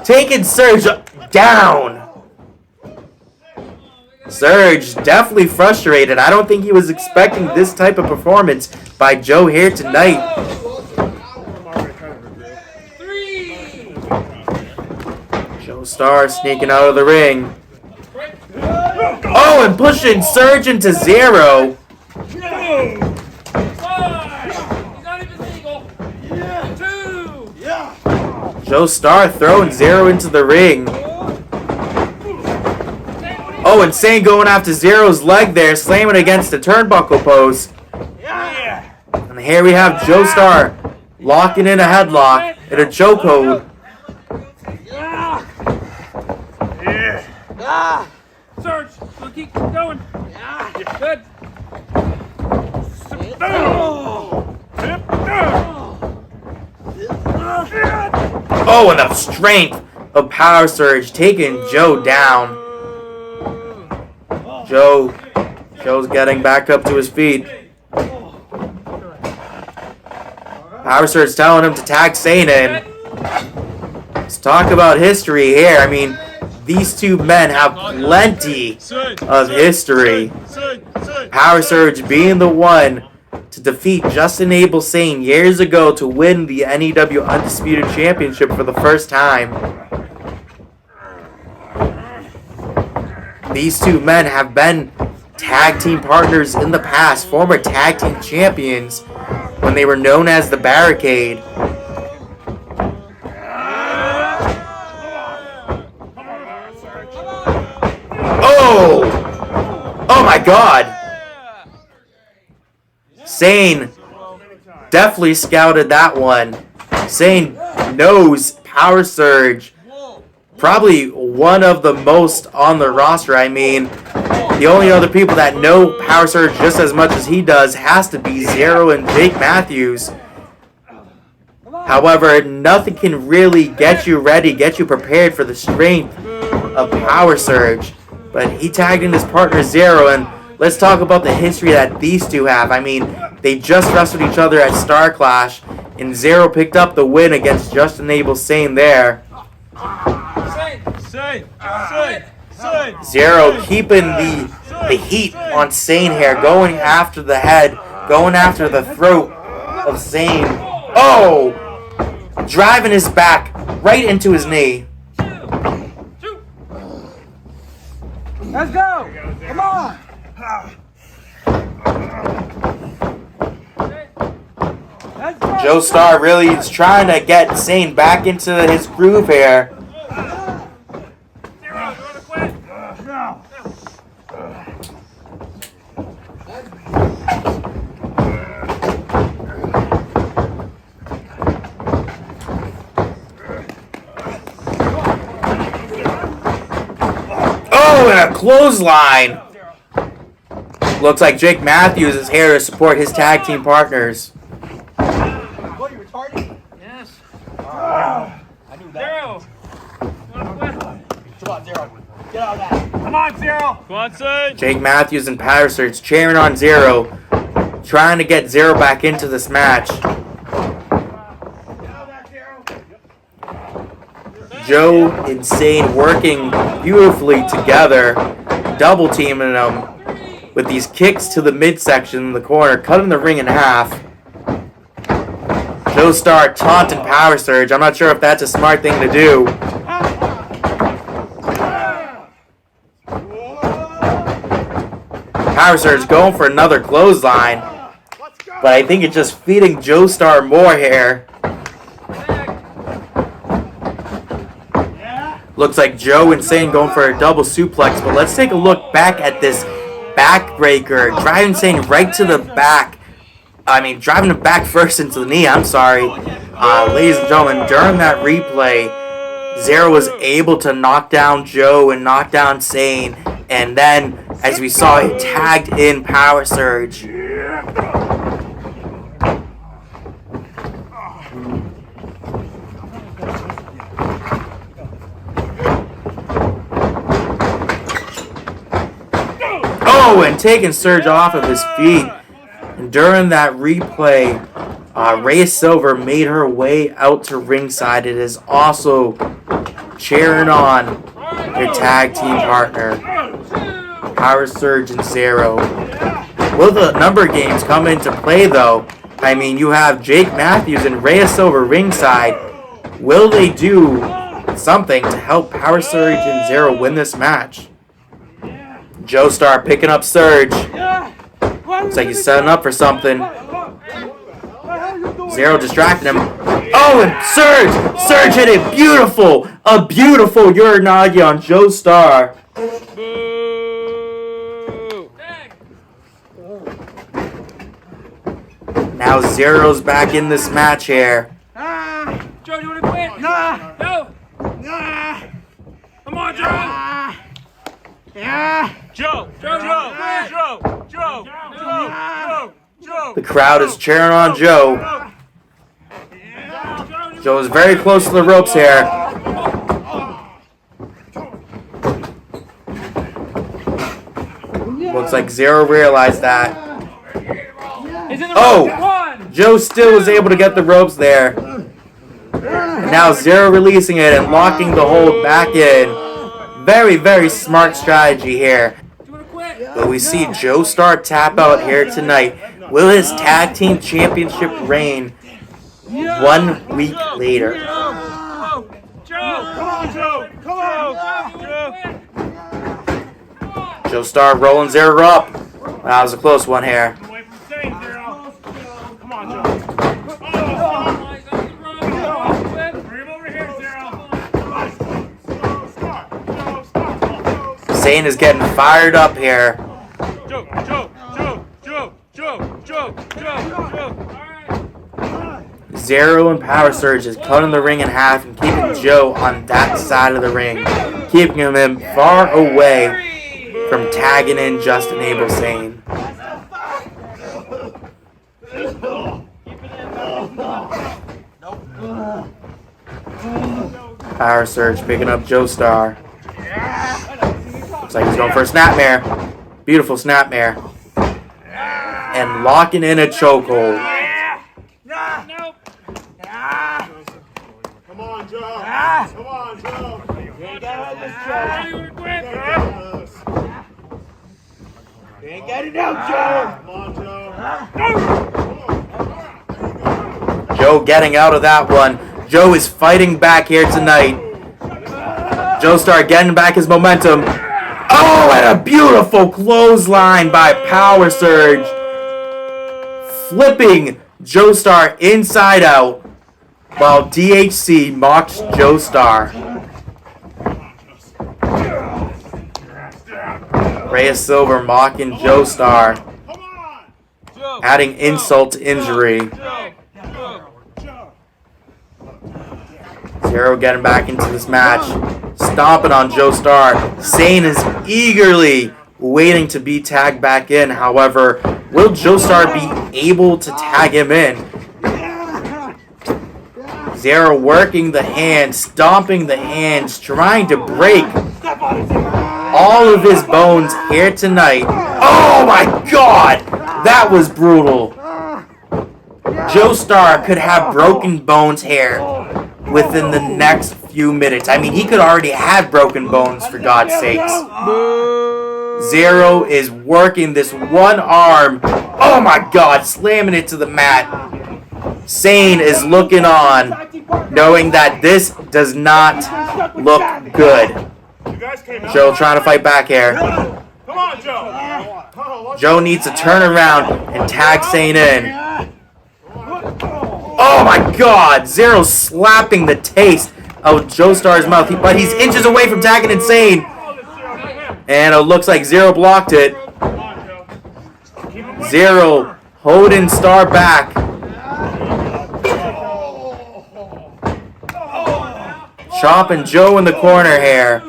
Taking Surge down. Surge definitely frustrated. I don't think he was expecting this type of performance by Joe here tonight. Joestar sneaking out of the ring. Oh, and pushing Surge into Zero. Joestar throwing Zero into the ring. Oh, and Sane going after Zero's leg there, slamming against the turnbuckle post. And here we have Joestar locking in a headlock and a chokehold. Surge, we'll keep going. Good. Oh, and the strength of Powersurge taking Joe down. Joe's getting back up to his feet. Powersurge telling him to tag Sane in. Let's talk about history here. I mean, these two men have plenty of history. Powersurge being the one to defeat Abel Sane years ago to win the N.E.W. Undisputed Championship for the first time. These two men have been tag team partners in the past, former tag team champions when they were known as the Barricade. Oh! Oh my God! Sane definitely scouted that one. Sane knows Powersurge. Probably one of the most on the roster. I mean, the only other people that know Powersurge just as much as he does has to be Zero and Jake Matthews. However, nothing can really get you ready, get you prepared for the strength of Powersurge. But he tagged in his partner Zero, and let's talk about the history that these two have. I mean, they just wrestled each other at Star Clash, and Zero picked up the win against Abel Sane there. Zero keeping the heat on Sane here, going after the head, going after the throat of Sane. Oh! Driving his back right into his knee. Let's go! Come on! Joestar really is trying to get Sane back into his groove here. Oh, and a clothesline! Looks like Jake Matthews is here to support his tag team partners. What, you retarded? Yes. I knew that. Zero. Come on, Zero. Get out of that. Come on, Zero. Come on, Sane. Jake Matthews and Powersurge cheering on Zero, trying to get Zero back into this match. Joe and Sane working beautifully together, double teaming them with these kicks to the midsection in the corner, cutting the ring in half. Joestar taunting Powersurge. I'm not sure if that's a smart thing to do. Powersurge going for another clothesline. Let's go! But I think it's just feeding Joestar more here. Looks like Joe and Sane going for a double suplex, but let's take a look back at this backbreaker. Driving Sane right to the back. I mean, driving him back first into the knee, I'm sorry. Ladies and gentlemen, during that replay, Zero was able to knock down Joe and knock down Sane. And then, as we saw, he tagged in Powersurge. Oh, and taking Surge off of his feet. And during that replay, Reya Silver made her way out to ringside. It is also cheering on their tag team partner, Powersurge and Zero. Will the number games come into play, though? I mean, you have Jake Matthews and Reya Silver ringside. Will they do something to help Powersurge and Zero win this match? Joestar picking up Surge. Looks like he's setting up for something. Zero distracting him. Oh, and Surge! Surge hit it beautiful! A beautiful Uranagi on Joestar. Now Zero's back in this match here. Joe, you want to quit? No. Come on, Joe. Joe. The crowd is cheering on Joe. Joe is very close to the ropes here. Looks like Zero realized that. Oh! Joe still was able to get the ropes there. And now Zero releasing it and locking the hold back in. Very, very smart strategy here. But we see Joestar tap out here tonight. Will his tag team championship reign 1 week later? Joestar rolling Zero up. That was a close one here. Sane is getting fired up here. Zero and Powersurge is cutting the ring in half and keeping Joe on that side of the ring, keeping him far away from tagging in Justin Abel Sane. Powersurge picking up Joestar. Looks like he's going for a snapmare. Beautiful snapmare. And locking in a chokehold. Come on, Joe. Come on, Joe. You ain't got it now, Joe. Come on, Joe. Joe getting out of that one. Joe is fighting back here tonight. Joestar getting back his momentum. Oh, and a beautiful clothesline by Powersurge. Flipping Joestar inside out while DHC mocks Joestar. Reya Silver mocking Joestar, adding insult to injury. Zero getting back into this match, stomping on Joestar. Sane is eagerly waiting to be tagged back in. However, will Joestar be able to tag him in? Zero working the hands, stomping the hands, trying to break all of his bones here tonight. Oh my God! That was brutal. Joestar could have broken bones here within the next few minutes. I mean, he could already have broken bones, for God's sakes. Zero is working this one arm. Oh my God, slamming it to the mat. Sane is looking on, knowing that this does not look good. Joe trying to fight back here. on, Joe. Joe needs to turn around and tag Sane in. Oh my god! Zero slapping the taste out of Joestar's mouth, but he's inches away from tagging Insane. And it looks like Zero blocked it. Zero holding Star back. Chopping Joe in the corner here.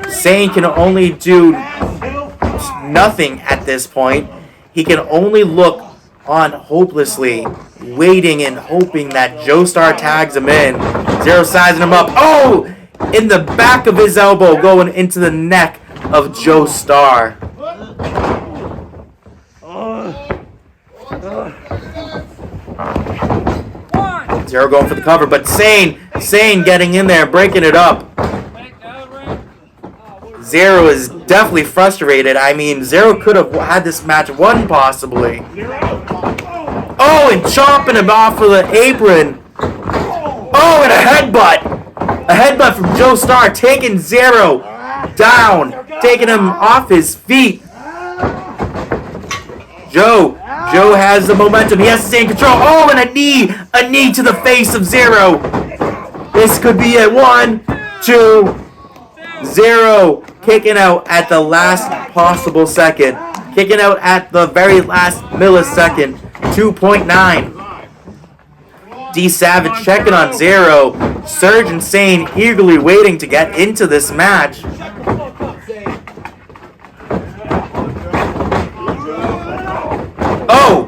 Sane can only do nothing at this point. He can only look on hopelessly, waiting and hoping that Joestar tags him in. Zero sizing him up. Oh! In the back of his elbow, going into the neck of Joestar. Zero going for the cover, but Sane getting in there, breaking it up. Zero is definitely frustrated. I mean, Zero could have had this match won, possibly. Oh, and chopping him off of the apron. Oh, and a headbutt. A headbutt from Joestar, taking Zero down, taking him off his feet. Joe has the momentum. He has to stay in control. Oh, and a knee to the face of Zero. This could be it. 1, 2, 0. Kicking out at the last possible second. Kicking out at the very last millisecond. 2.9. D Savage checking on Zero. Surge and Sane eagerly waiting to get into this match. Oh!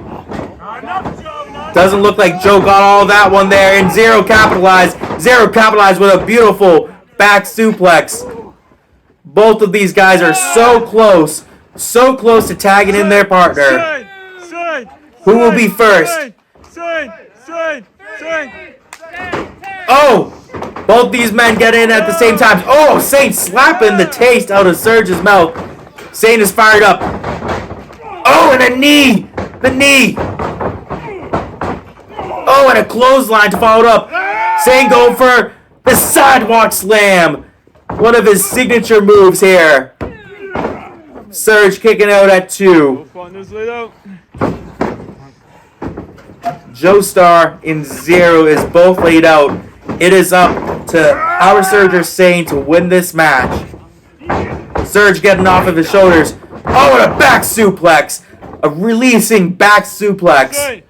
Doesn't look like Joe got all that one there, and Zero capitalized. Zero capitalized with a beautiful back suplex. Both of these guys are so close to tagging in their partner. Who will be first? Oh! Both these men get in at the same time. Oh, Sane slapping the taste out of Surge's mouth. Sane is fired up. Oh, and a knee! The knee! Oh, and a clothesline to follow it up. Sane going for the sidewalk slam. One of his signature moves here. Surge kicking out at 2. Joestar and Zero is both laid out. It is up to Powersurge or Sane to win this match. Surge getting off of his shoulders. Oh, and a back suplex. A releasing back suplex.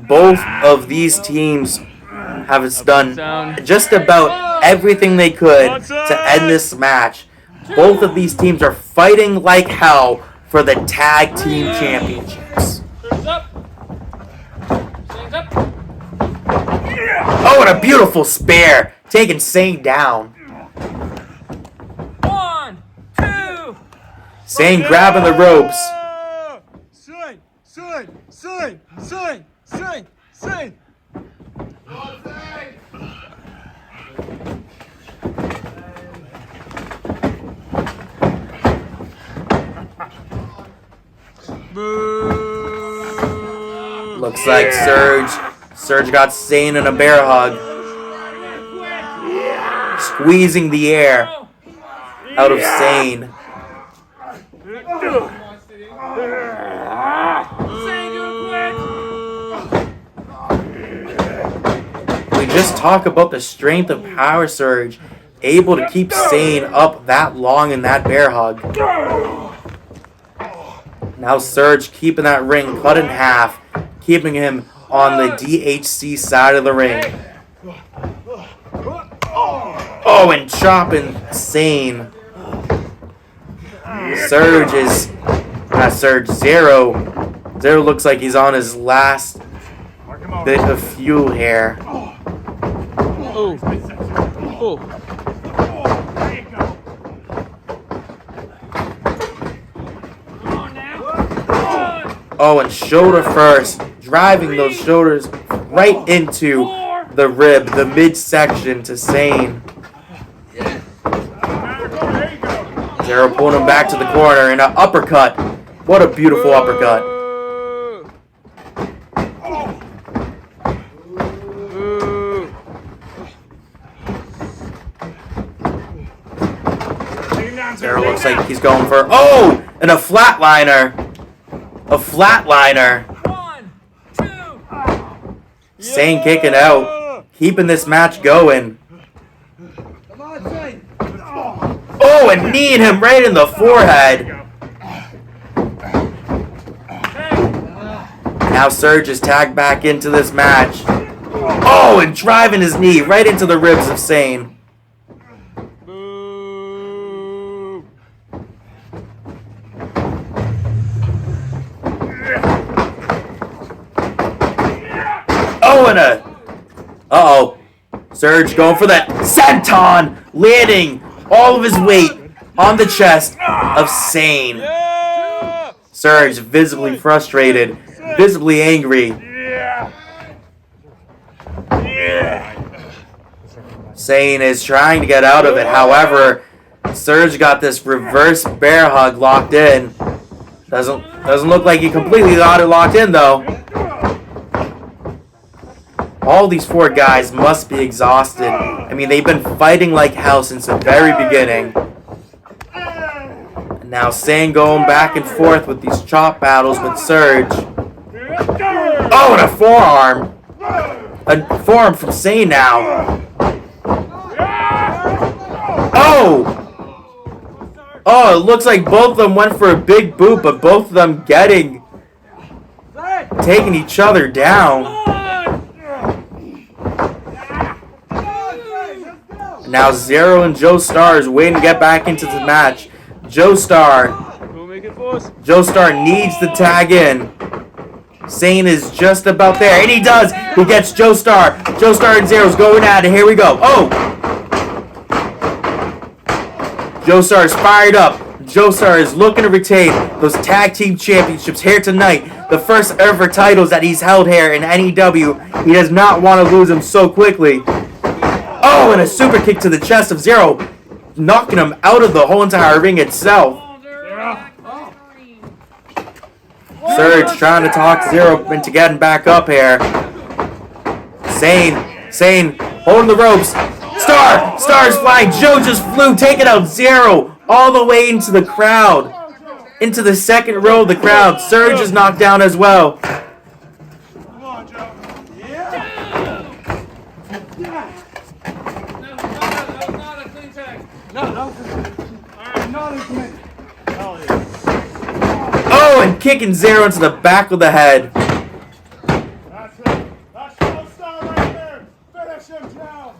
Both of these teams have done just about everything they could to end this match. Both of these teams are fighting like hell for the tag team championships. Oh, and a beautiful spear, taking Sane down. 1, 2. Sane grabbing the ropes. Looks like Surge got Sane in a bear hug. Squeezing the air out of Sane. We just talk about the strength of Powersurge, able to keep Sane up that long in that bear hug. Now Surge keeping that ring cut in half, keeping him on the DHC side of the ring. Oh, and chopping Sane. Zero looks like he's on his last bit of fuel here. Oh, and shoulder first, driving those shoulders right into the rib, the midsection to Sane. Zero pulling him back to the corner and an uppercut. What a beautiful uppercut. Zero looks like he's going for, oh, and a flatliner. A flatliner. 1, 2. Sane kicking out, keeping this match going. Come on, Sane. Oh, and kneeing him right in the forehead. Now Surge is tagged back into this match. Oh, and driving his knee right into the ribs of Sane. Oh, and a... Uh-oh. Surge going for that senton, landing all of his weight on the chest of Sane. Surge visibly frustrated, visibly angry. Sane is trying to get out of it. However, Surge got this reverse bear hug locked in. Doesn't look like he completely got it locked in though. All these four guys must be exhausted. I mean, they've been fighting like hell since the very beginning. And now Sane going back and forth with these chop battles with Surge. Oh, and a forearm. A forearm from Sane now. Oh! Oh, it looks like both of them went for a big boot, but both of them taking each other down. Now Zero and Joestar is waiting to get back into the match. Joestar needs to tag in. Sane is just about there, and he does. He gets Joestar. Joestar and Zero's going at it. Here we go. Oh! Joestar is fired up. Joestar is looking to retain those tag team championships here tonight. The first ever titles that he's held here in N.E.W. He does not want to lose them so quickly. Oh, and a super kick to the chest of Zero, knocking him out of the whole entire ring itself. Surge trying to talk Zero into getting back up here. Sane, holding the ropes. Star's flying. Joe just flew, taking out Zero all the way into the crowd. Into the second row of the crowd. Surge is knocked down as well. Oh, and kicking Zero into the back of the head. That's it. That's Joestar right there. Finish him, Joe.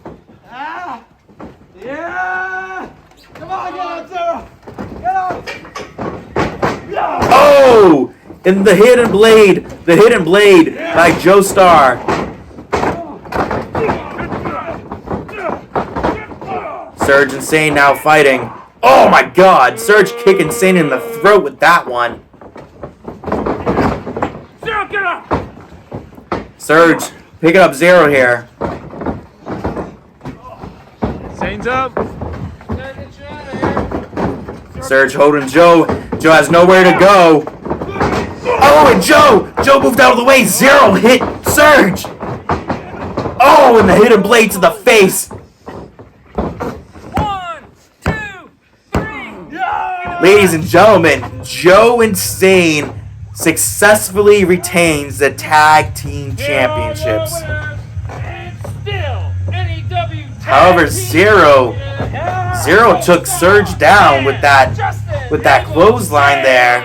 Yeah! Come on, get up, Zero! Get up! Oh! And the hidden blade by Joestar. Surge and Sane now fighting. Oh my god! Surge kicking Sane in the throat with that one. Zero, get up! Surge picking up Zero here. Sane's up. Surge holding Joe. Joe has nowhere to go. Oh, and Joe moved out of the way. Zero hit Surge. Oh, and the hidden blade to the face. 1, 2, 3. Ladies and gentlemen, Joe and Sane successfully retains the tag team championships. And still, N.E.W. However, Zero took Surge down with that clothesline there.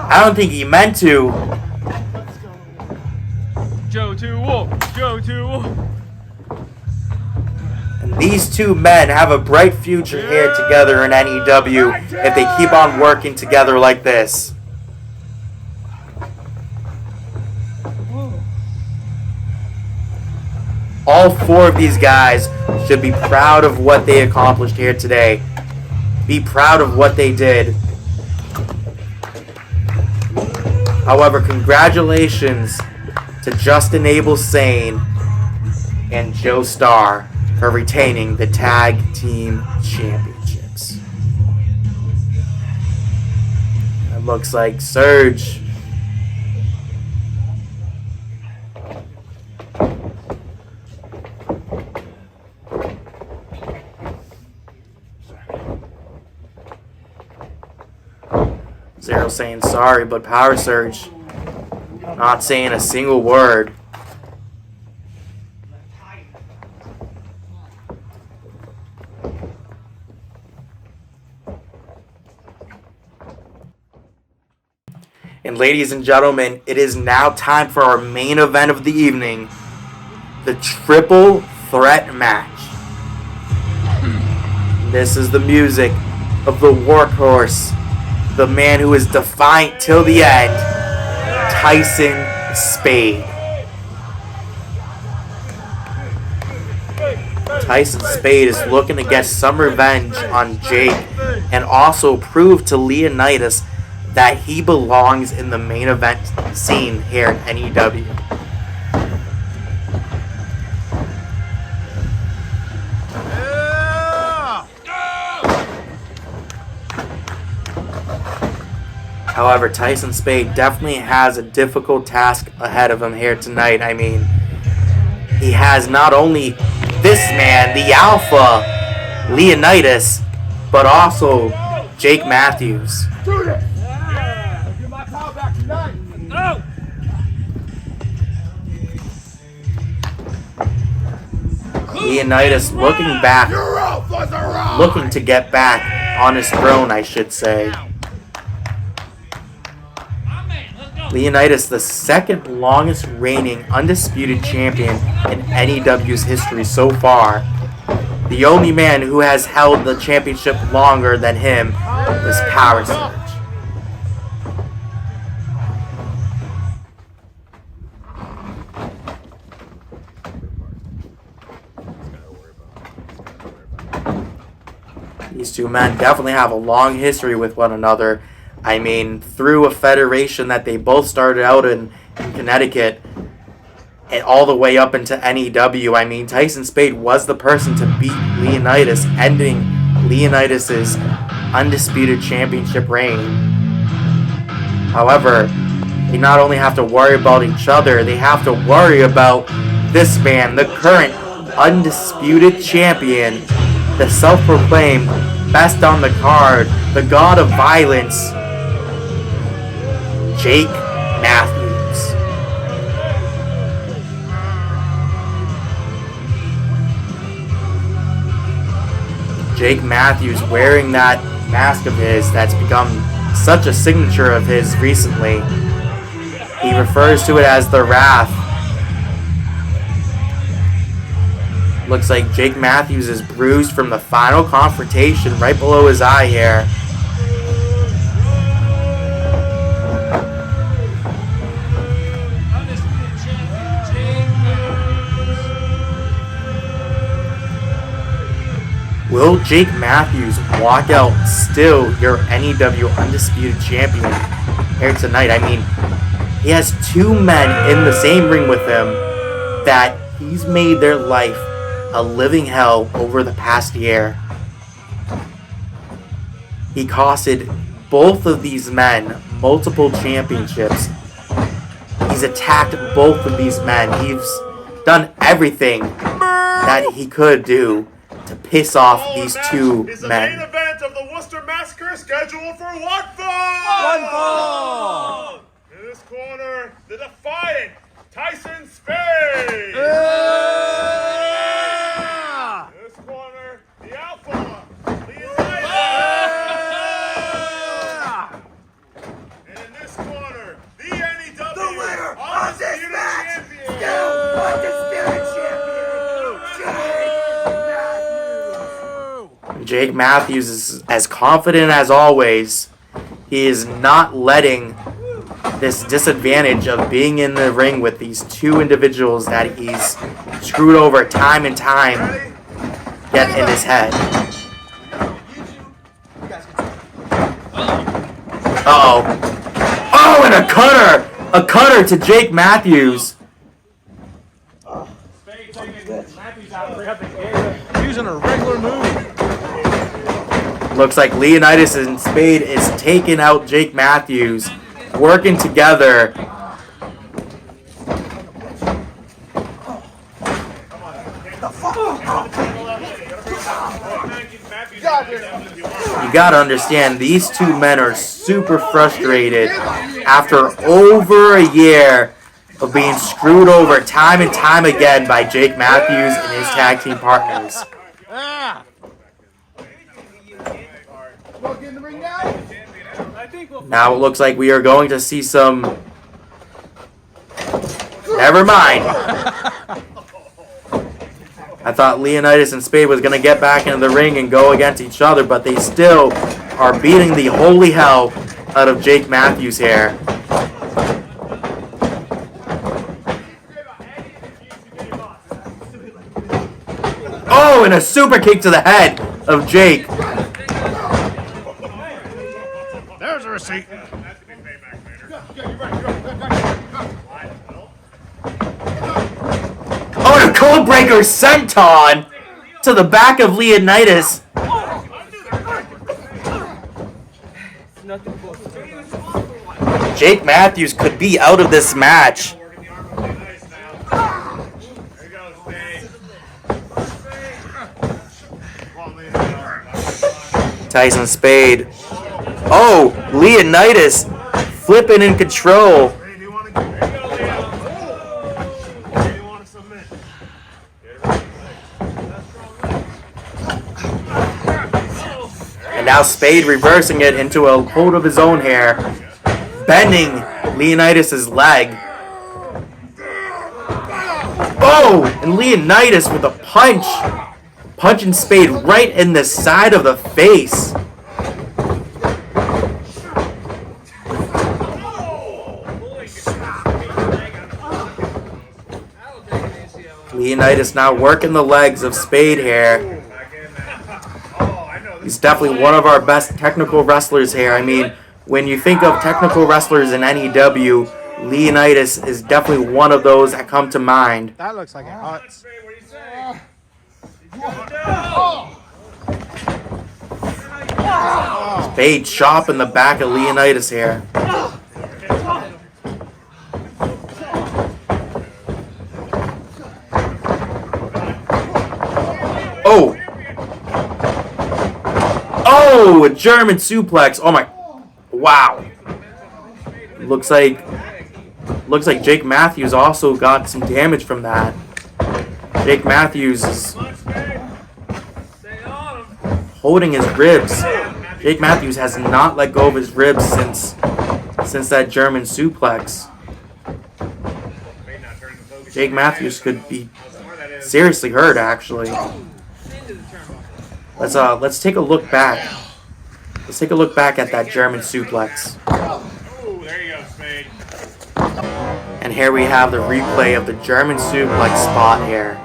I don't think he meant to. Joe to Wolf. Joe to Wolf. And these two men have a bright future here together in N.E.W. if they keep on working together like this. All four of these guys should be proud of what they accomplished here today. Be proud of what they did. However, congratulations to Justin Abel Sane and Joestar for retaining the tag team championships. It looks like Surge Zero saying sorry, but Powersurge not saying a single word. And ladies and gentlemen, it is now time for our main event of the evening. The triple threat match. This is the music of the Workhorse. The man who is defiant till the end. Tyson Spade. Tyson Spade is looking to get some revenge on Jake and also prove to Leonidas that he belongs in the main event scene here in N.E.W. However, Tyson Spade definitely has a difficult task ahead of him here tonight. I mean, he has not only this man, the Alpha, Leonidas, but also Jake Matthews. Do this! Yeah! Get my power back tonight! No! Leonidas looking back, looking to get back on his throne, I should say. Leonidas, the second longest reigning undisputed champion in N.E.W's history so far. The only man who has held the championship longer than him was Powersurge. These two men definitely have a long history with one another. I mean, through a federation that they both started out in Connecticut and all the way up into N.E.W. I mean, Tyson Spade was the person to beat Leonidas, ending Leonidas's undisputed championship reign. However, they not only have to worry about each other, they have to worry about this man, the current undisputed champion, the self-proclaimed best on the card, the god of violence, Jake Matthews. Jake Matthews wearing that mask of his that's become such a signature of his recently. He refers to it as the Wrath. Looks like Jake Matthews is bruised from the final confrontation right below his eye here. Will Jake Matthews walk out still your N.E.W. Undisputed Champion here tonight? I mean, he has two men in the same ring with him that he's made their life a living hell over the past year. He costed both of these men multiple championships. He's attacked both of these men. He's done everything that he could do to piss off these two is the men. main event of the Worcester Massacre scheduled for one fall! One fall! In this corner, the defiant Tyson Spade! Yeah! In this corner, the Alpha, Leonidas! Yeah! And in this corner, the N.E.W. The winner of this Undisputed match! Champion! Still undisputed champion! Jake Matthews is as confident as always. He is not letting this disadvantage of being in the ring with these two individuals that he's screwed over time and time get in his head. Uh-oh. Oh, and a cutter! A cutter to Jake Matthews. Using a regular move. Looks like Leonidas and Spade is taking out Jake Matthews, working together. You gotta understand, these two men are super frustrated after over a year of being screwed over time and time again by Jake Matthews and his tag team partners. Now it looks like we are going to see some... Never mind. I thought Leonidas and Spade was going to get back into the ring and go against each other, but they still are beating the holy hell out of Jake Matthews here. Oh, and a super kick to the head of Jake. There's a receipt. Oh, and a code breaker senton to the back of Leonidas. Jake Matthews could be out of this match. Tyson Spade. Oh, Leonidas flipping in control. And now Spade reversing it into a hold of his own hair, bending Leonidas' leg. Oh, and Leonidas with a punch. Punching Spade right in the side of the face. Leonidas now working the legs of Spade here. He's definitely one of our best technical wrestlers here. I mean, when you think of technical wrestlers in N.E.W., Leonidas is definitely one of those that come to mind. That looks like it hurts. Spade chopping the back of Leonidas here. Oh! Oh, a German suplex. Oh my. Wow. Looks like Jake Matthews also got some damage from that. Jake Matthews is holding his ribs. Jake Matthews has not let go of his ribs since that German suplex. Jake Matthews could be seriously hurt, actually. Let's take a look back. Let's take a look back at that German suplex. And here we have the replay of the German suplex spot here.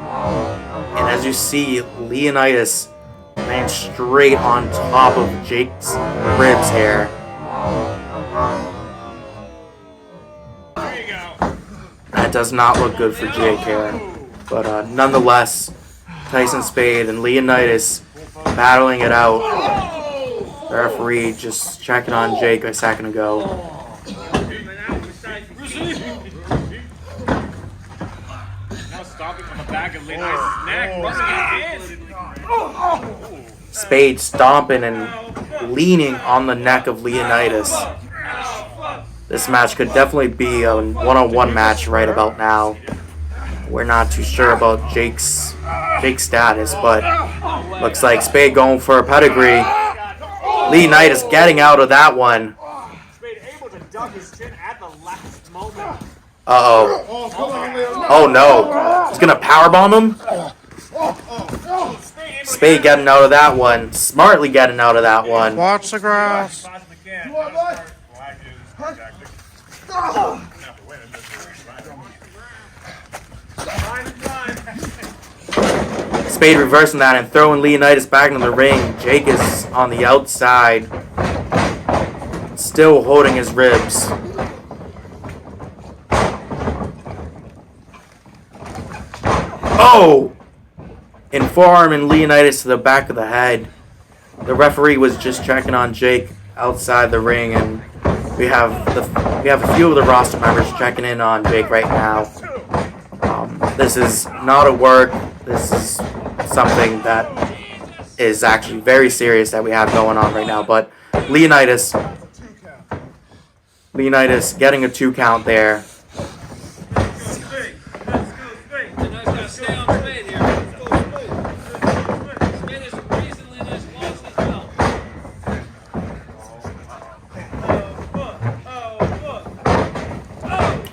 And as you see, Leonidas ran straight on top of Jake's ribs here. That does not look good for Jake here. But nonetheless, Tyson Spade and Leonidas battling it out. The referee just checking on Jake a second ago. Spade stomping and leaning on the neck of Leonidas. This match could definitely be a one-on-one match right about now. We're not too sure about Jake's status, but looks like Spade going for a pedigree. Leonidas getting out of that one. Uh-oh. Oh no. He's gonna powerbomb him? Spade getting out of that one. Smartly getting out of that one. Watch the grass. Spade reversing that and throwing Leonidas back into the ring. Jake is on the outside, still holding his ribs. Oh! And forearming Leonidas to the back of the head. The referee was just checking on Jake outside the ring, and we have a few of the roster members checking in on Jake right now. This is not a work. This is something that is actually very serious that we have going on right now. But Leonidas getting a 2 count there.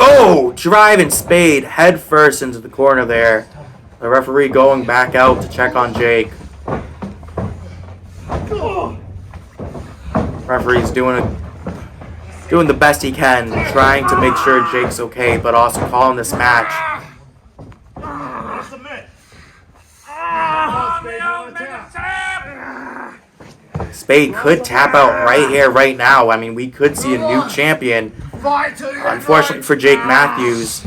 Oh, driving Spade head first into the corner there. The referee going back out to check on Jake. Referee's doing the best he can, trying to make sure Jake's okay, but also calling this match. Spade could tap out right here, right now. I mean, we could see a new champion. Unfortunately for Jake Matthews,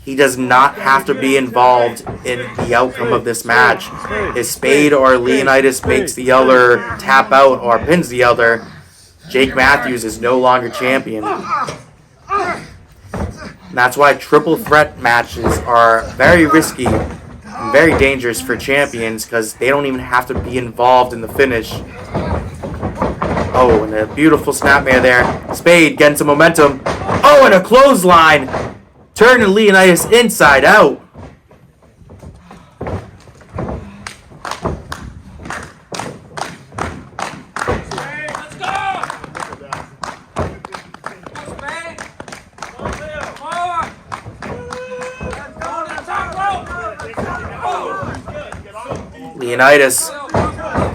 he does not have to be involved in the outcome of this match. If Spade or Leonidas makes the other tap out or pins the other, Jake Matthews is no longer champion. And that's why triple threat matches are very risky and very dangerous for champions, because they don't even have to be involved in the finish. Oh, and a beautiful snapmare there. Spade getting some momentum. Oh, and a clothesline. Turning Leonidas inside out. Let's go! Spade! Come on! Let's go to the top rope! Leonidas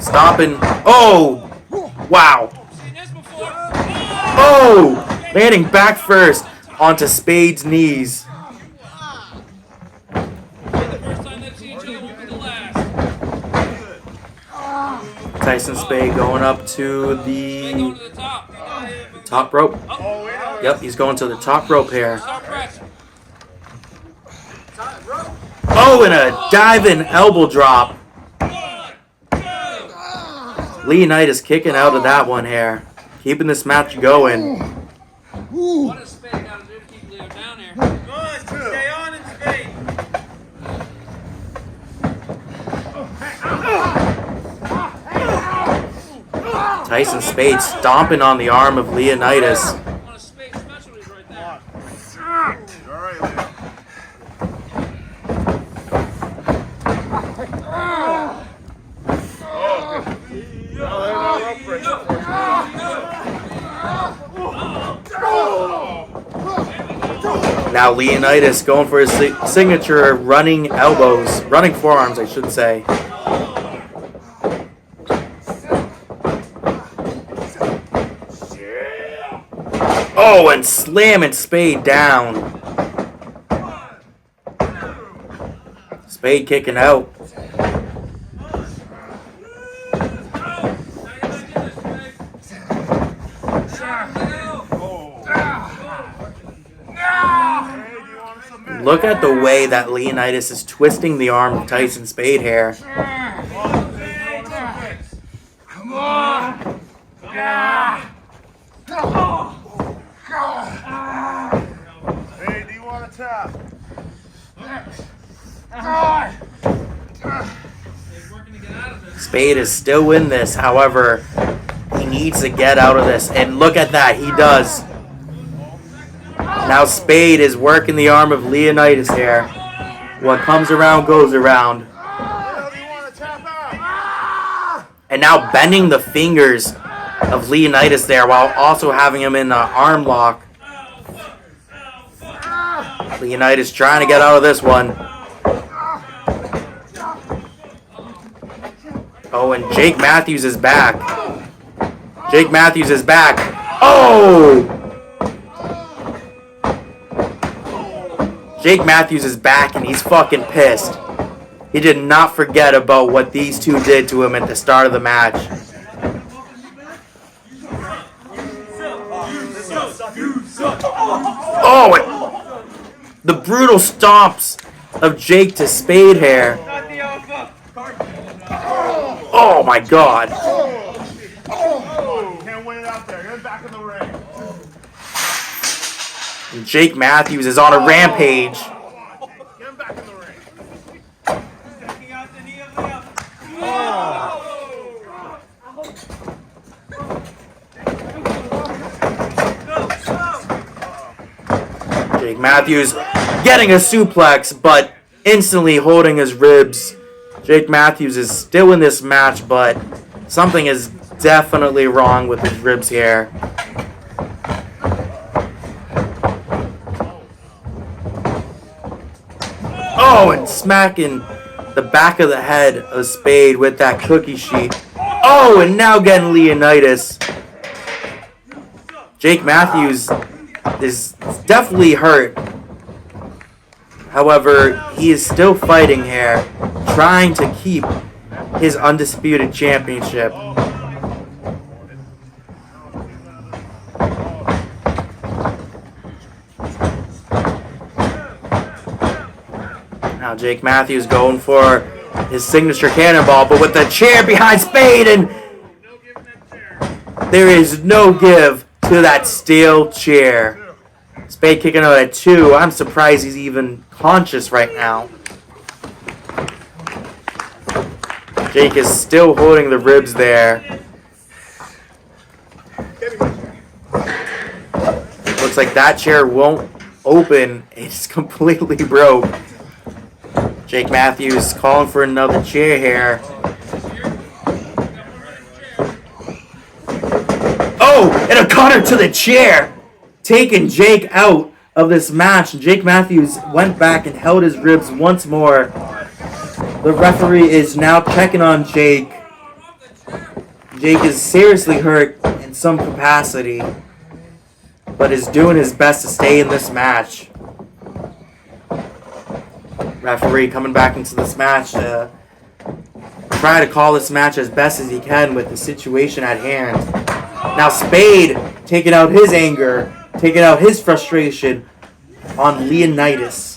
stomping. Oh! Wow. Oh! Landing back first onto Spade's knees. Tyson Spade going up to the top rope. Yep, he's going to the top rope here. Oh, and a diving elbow drop. Leonidas kicking out of that one here. Keeping this match going. What does Spade got to do to keep Leo down here? Good, stay on it, Spade. Tyson Spade stomping on the arm of Leonidas. One of Spade's specialties right there. All right, Leo. Now Leonidas going for his signature running elbows, running forearms, I should say. Oh, and slamming Spade down. Spade kicking out. Look at the way that Leonidas is twisting the arm of Tyson Spade here. Come on! Hey, do you want to tap? Spade is still in this, however, he needs to get out of this. And look at that, he does. Now Spade is working the arm of Leonidas here. What comes around goes around. And now bending the fingers of Leonidas there while also having him in an arm lock. Leonidas trying to get out of this one. Oh, and Jake Matthews is back. Jake Matthews is back. Oh! Jake Matthews is back and he's fucking pissed. He did not forget about what these two did to him at the start of the match. Oh, the brutal stomps of Jake to Spade here. Oh my god. Can't win it out there. Get him back in the ring. And Jake Matthews is on a rampage. Get him back in the ring. Jake Matthews getting a suplex, but instantly holding his ribs. Jake Matthews is still in this match, but something is definitely wrong with his ribs here. Oh, and smacking the back of the head of Spade with that cookie sheet. Oh, and now getting Leonidas. Jake Matthews is definitely hurt. However, he is still fighting here, trying to keep his Undisputed Championship. Now Jake Matthews going for his signature cannonball, but with the chair behind Spade, and there is no give to that steel chair. Spade kicking out at 2. I'm surprised he's even conscious right now. Jake is still holding the ribs there. Looks like that chair won't open. It's completely broke. Jake Matthews calling for another chair here. Oh, and a cutter to the chair, taking Jake out of this match. Jake Matthews went back and held his ribs once more. The referee is now checking on Jake. Jake is seriously hurt in some capacity, but is doing his best to stay in this match. Referee coming back into this match to try to call this match as best as he can with the situation at hand. Now Spade taking out his anger, taking out his frustration on Leonidas.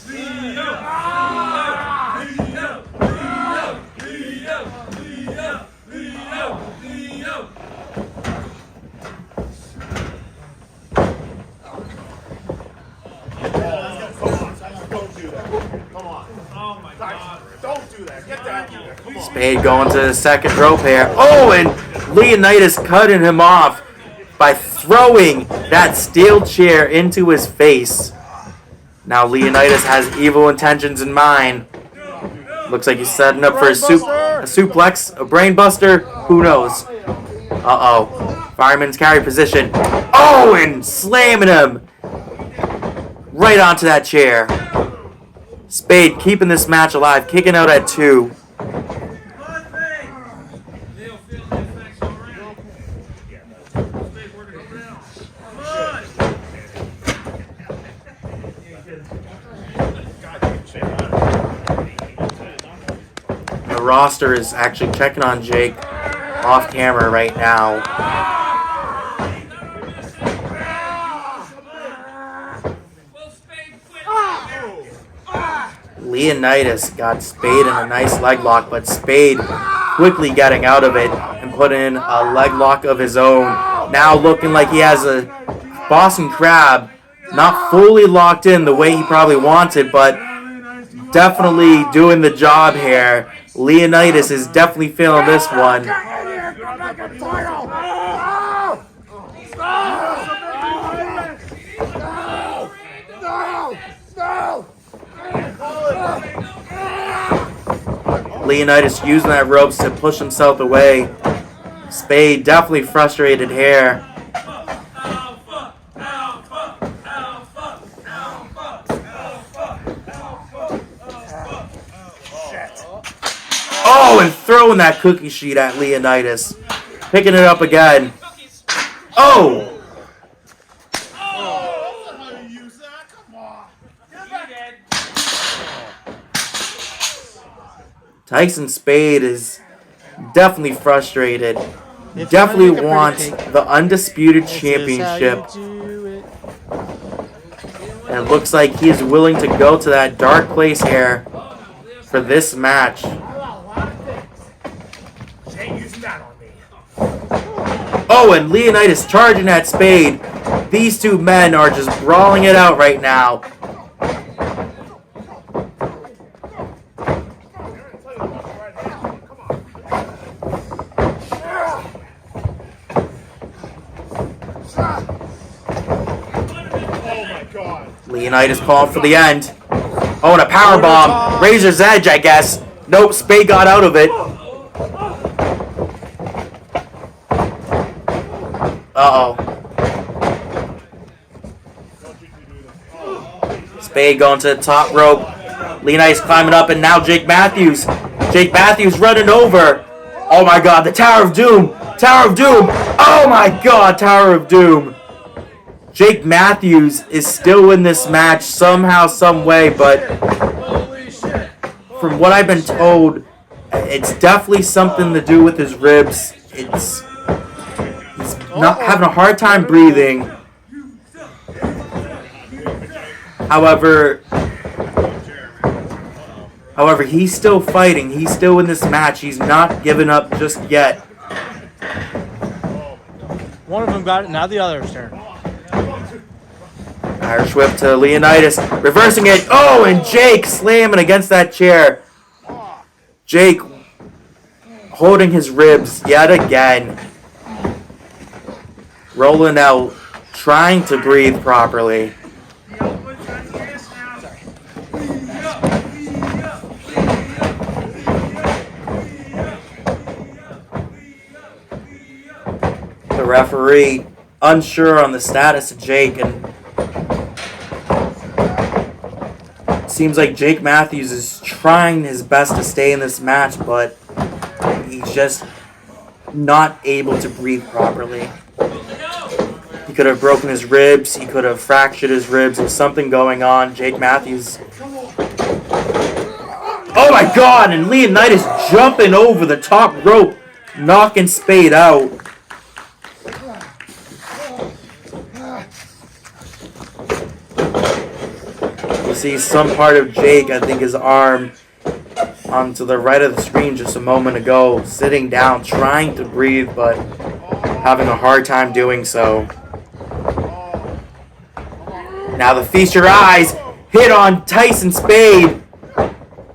Spade going to the second rope here. Oh, and Leonidas cutting him off by throwing that steel chair into his face. Now Leonidas has evil intentions in mind. Looks like he's setting up for a suplex, a brain buster. Who knows? Uh-oh. Fireman's carry position. Oh, and slamming him right onto that chair. Spade keeping this match alive, kicking out at 2. The roster is actually checking on Jake off camera right now. Leonidas got Spade in a nice leg lock, but Spade quickly getting out of it and put in a leg lock of his own. Now looking like he has a Boston Crab, not fully locked in the way he probably wanted, but definitely doing the job here. Leonidas is definitely feeling this one. Leonidas using that ropes to push himself away. Spade definitely frustrated here. Oh, and throwing that cookie sheet at Leonidas. Picking it up again. Oh! Tyson Spade is definitely frustrated. Definitely wants the Undisputed Championship. And it looks like he is willing to go to that dark place here for this match. Oh, and Leonidas charging at Spade. These two men are just brawling it out right now. God. Leonidas calling for the end. Oh, and a power bomb. Razor's Edge, I guess. Nope, Spade got out of it. Uh-oh. Spade going to the top rope. Leonidas climbing up, and now Jake Matthews. Jake Matthews running over. Oh my God, the Tower of Doom. Tower of Doom. Oh my God, Tower of Doom. Jake Matthews is still in this match somehow, some way, but from what I've been told, it's definitely something to do with his ribs. He's not having a hard time breathing. However, he's still fighting. He's still in this match. He's not giving up just yet. One of them got it, now the other's turn. Irish whip to Leonidas, reversing it. Oh, and Jake slamming against that chair. Jake holding his ribs yet again. Rolling out, trying to breathe properly. The referee unsure on the status of Jake, and seems like Jake Matthews is trying his best to stay in this match, but he's just not able to breathe properly. He could have broken his ribs. He could have fractured his ribs. There's something going on. Jake Matthews. Oh my God! And Leonidas jumping over the top rope, knocking Spade out. You see some part of Jake, I think his arm, onto the right of the screen just a moment ago, sitting down, trying to breathe, but having a hard time doing so. Now the Feast Your Eyes hit on Tyson Spade,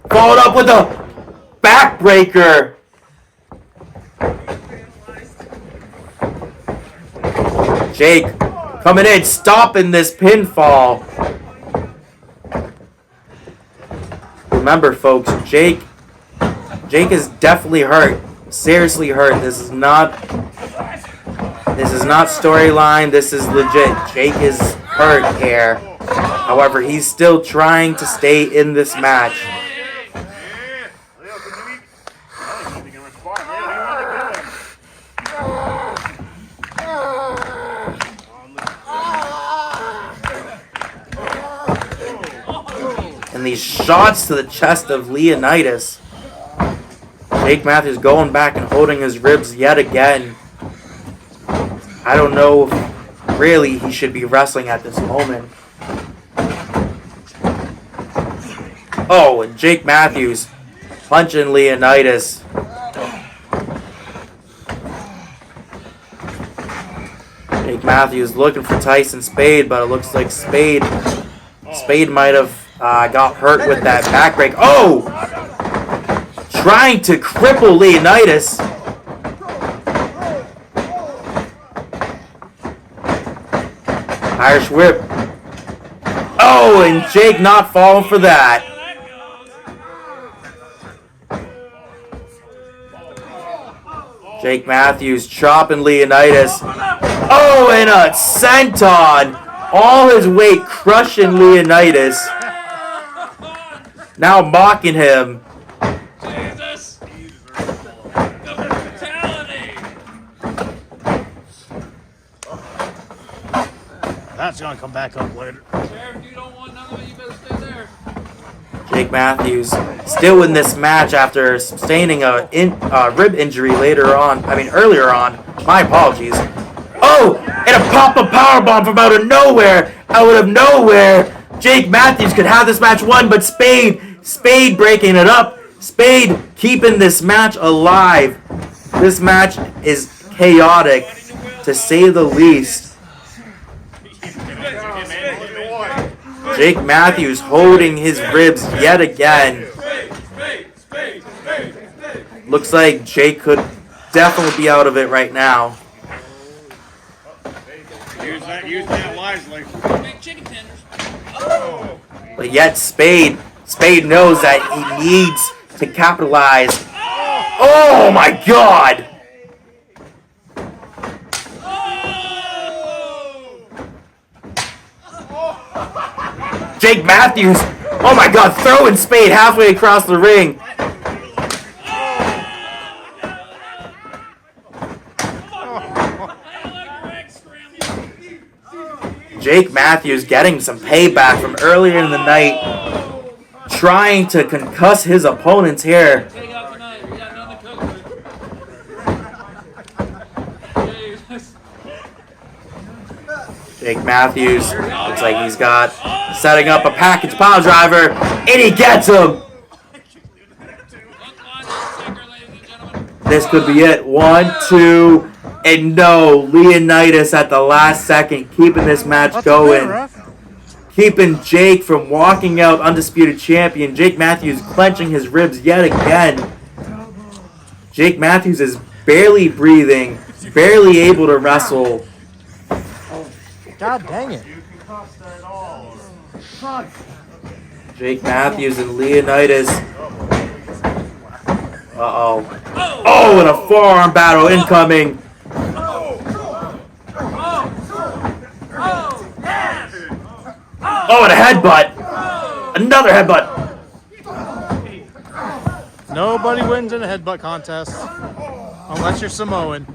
followed up with a backbreaker. Jake coming in, stopping this pinfall. Remember, folks, Jake is definitely hurt. Seriously hurt. This is not storyline. This is legit. Jake is hurt here. However, he's still trying to stay in this match. And these shots to the chest of Leonidas. Jake Matthews going back and holding his ribs yet again. I don't know if really he should be wrestling at this moment. Oh, and Jake Matthews punching Leonidas. Jake Matthews looking for Tyson Spade, but it looks like Spade might have got hurt with that backbreak. Oh! Trying to cripple Leonidas. Irish whip. Oh, and Jake not falling for that. Jake Matthews chopping Leonidas. Oh, and a senton. All his weight crushing Leonidas. Now mocking him. Jesus! The brutality! That's gonna come back up later. Sheriff, you don't want none of it, you better stay there. Jake Matthews still in this match after sustaining a rib injury earlier on. My apologies. Oh, and a pop-up powerbomb from out of nowhere. Jake Matthews could have this match won, but Spade breaking it up. Spade keeping this match alive. This match is chaotic, to say the least. Jake Matthews holding his ribs yet again. Looks like Jake could definitely be out of it right now. Use that wisely. Big chicken tenders. But yet Spade knows that he needs to capitalize. Oh my God! Jake Matthews, oh my God, throwing Spade halfway across the ring. Jake Matthews getting some payback from earlier in the night, trying to concuss his opponents here. Take out tonight. We got nothing to cook. Jake Matthews looks like he's got setting up a package pile driver, and he gets him. This could be it. 1, 2, and no. Leonidas at the last second, keeping this match going. Keeping Jake from walking out undisputed champion. Jake Matthews clenching his ribs yet again. Jake Matthews is barely breathing, barely able to wrestle. God dang it. Jake Matthews and Leonidas. Uh-oh. Oh, and a forearm battle incoming. Oh, and a headbutt. Another headbutt. Nobody wins in a headbutt contest. Unless you're Samoan.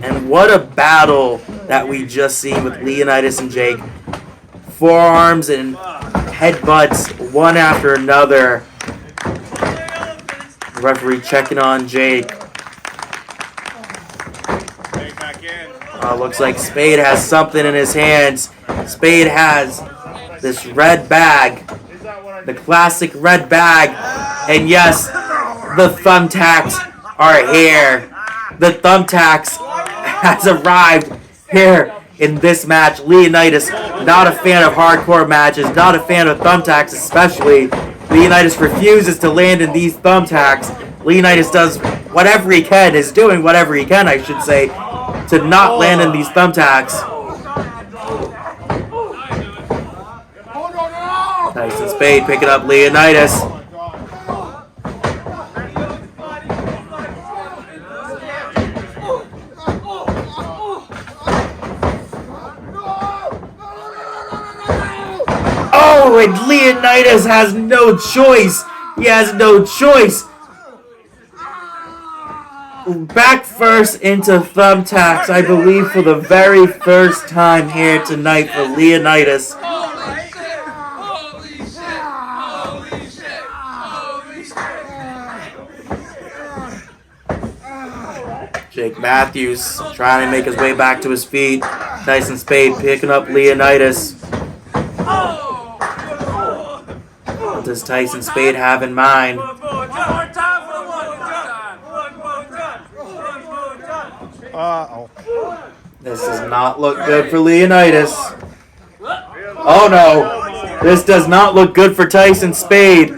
And what a battle that we just seen with Leonidas and Jake. Forearms and headbutts one after another. The referee checking on Jake. Looks like Spade has something in his hands. Spade has this red bag. The classic red bag. And yes, the thumbtacks are here. The thumbtacks has arrived here in this match. Leonidas, not a fan of hardcore matches, not a fan of thumbtacks especially. Leonidas refuses to land in these thumbtacks. Leonidas does whatever he can, is doing whatever he can, I should say, to not land in these thumbtacks. Tyson Spade picking up Leonidas. Oh, and Leonidas has no choice. He has no choice. Back first into thumbtacks, I believe, for the very first time here tonight for Leonidas. Holy shit! Holy shit! Holy shit! Holy shit! Jake Matthews trying to make his way back to his feet. Tyson Spade picking up Leonidas. What does Tyson Spade have in mind? Uh-oh. This does not look good for Leonidas. Oh no. This does not look good for Tyson Spade.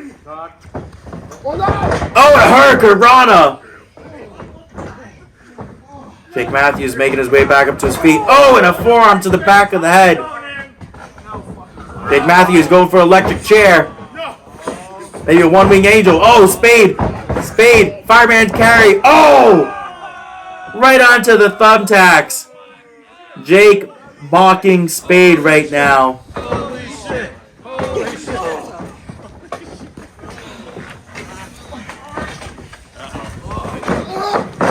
Oh, a hurricanrana. Jake Matthews making his way back up to his feet. Oh, and a forearm to the back of the head. Jake Matthews going for electric chair. Maybe a one-wing angel. Oh, Spade. Spade. Fireman's carry. Oh! Right onto the thumbtacks. Jake mocking Spade right now. Holy shit. Holy shit.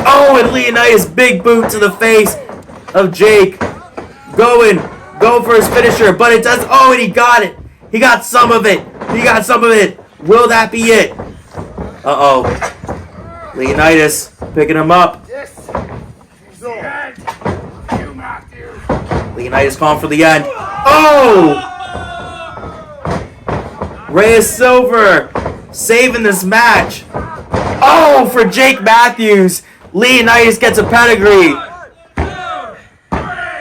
Oh, and Leonidas big boot to the face of Jake. Going for his finisher, but it does. Oh, and he got it. He got some of it. He got some of it. Will that be it? Uh-oh. Leonidas picking him up. Leonidas calling for the end. Oh! Reya Silver saving this match. Oh, for Jake Matthews. Leonidas gets a pedigree.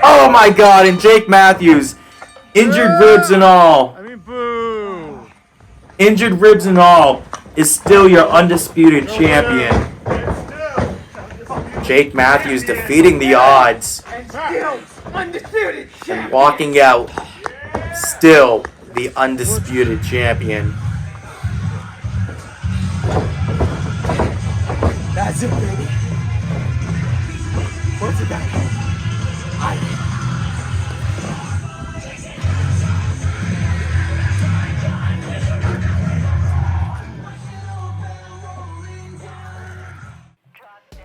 Oh my God, and Jake Matthews. Injured ribs and all. I mean, boo. Injured ribs and all is still your undisputed champion. Jake Matthews defeating the odds And still undisputed and champion. walking out still the undisputed champion. That's it, baby. What's it back?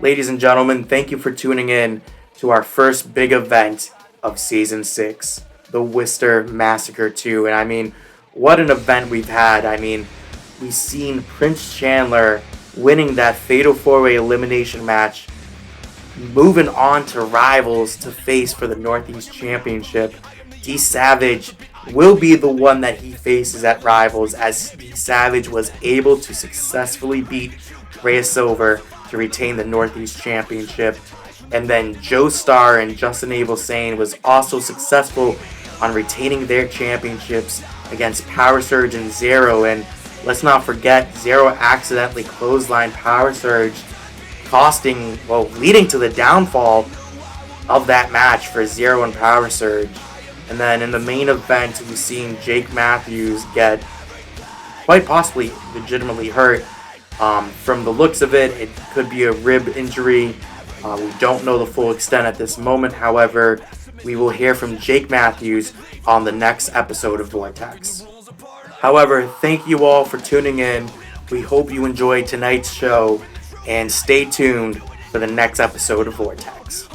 Ladies and gentlemen, thank you for tuning in to our first big event of Season 6, the Worcester Massacre 2. And I mean, what an event we've had. I mean, we've seen Prince Chandler winning that Fatal 4-Way elimination match, moving on to Rivals to face for the Northeast Championship. D Savage will be the one that he faces at Rivals, as D Savage was able to successfully beat Reya to retain the Northeast Championship. And then Joestar and Abel Sane was also successful on retaining their championships against Powersurge and Zero. And let's not forget, Zero accidentally clotheslined Powersurge, leading to the downfall of that match for Zero and Powersurge. And then in the main event, we've seen Jake Matthews get quite possibly legitimately hurt. From the looks of it, it could be a rib injury. We don't know the full extent at this moment. However, we will hear from Jake Matthews on the next episode of Vortex. However, thank you all for tuning in. We hope you enjoyed tonight's show, and stay tuned for the next episode of Vortex.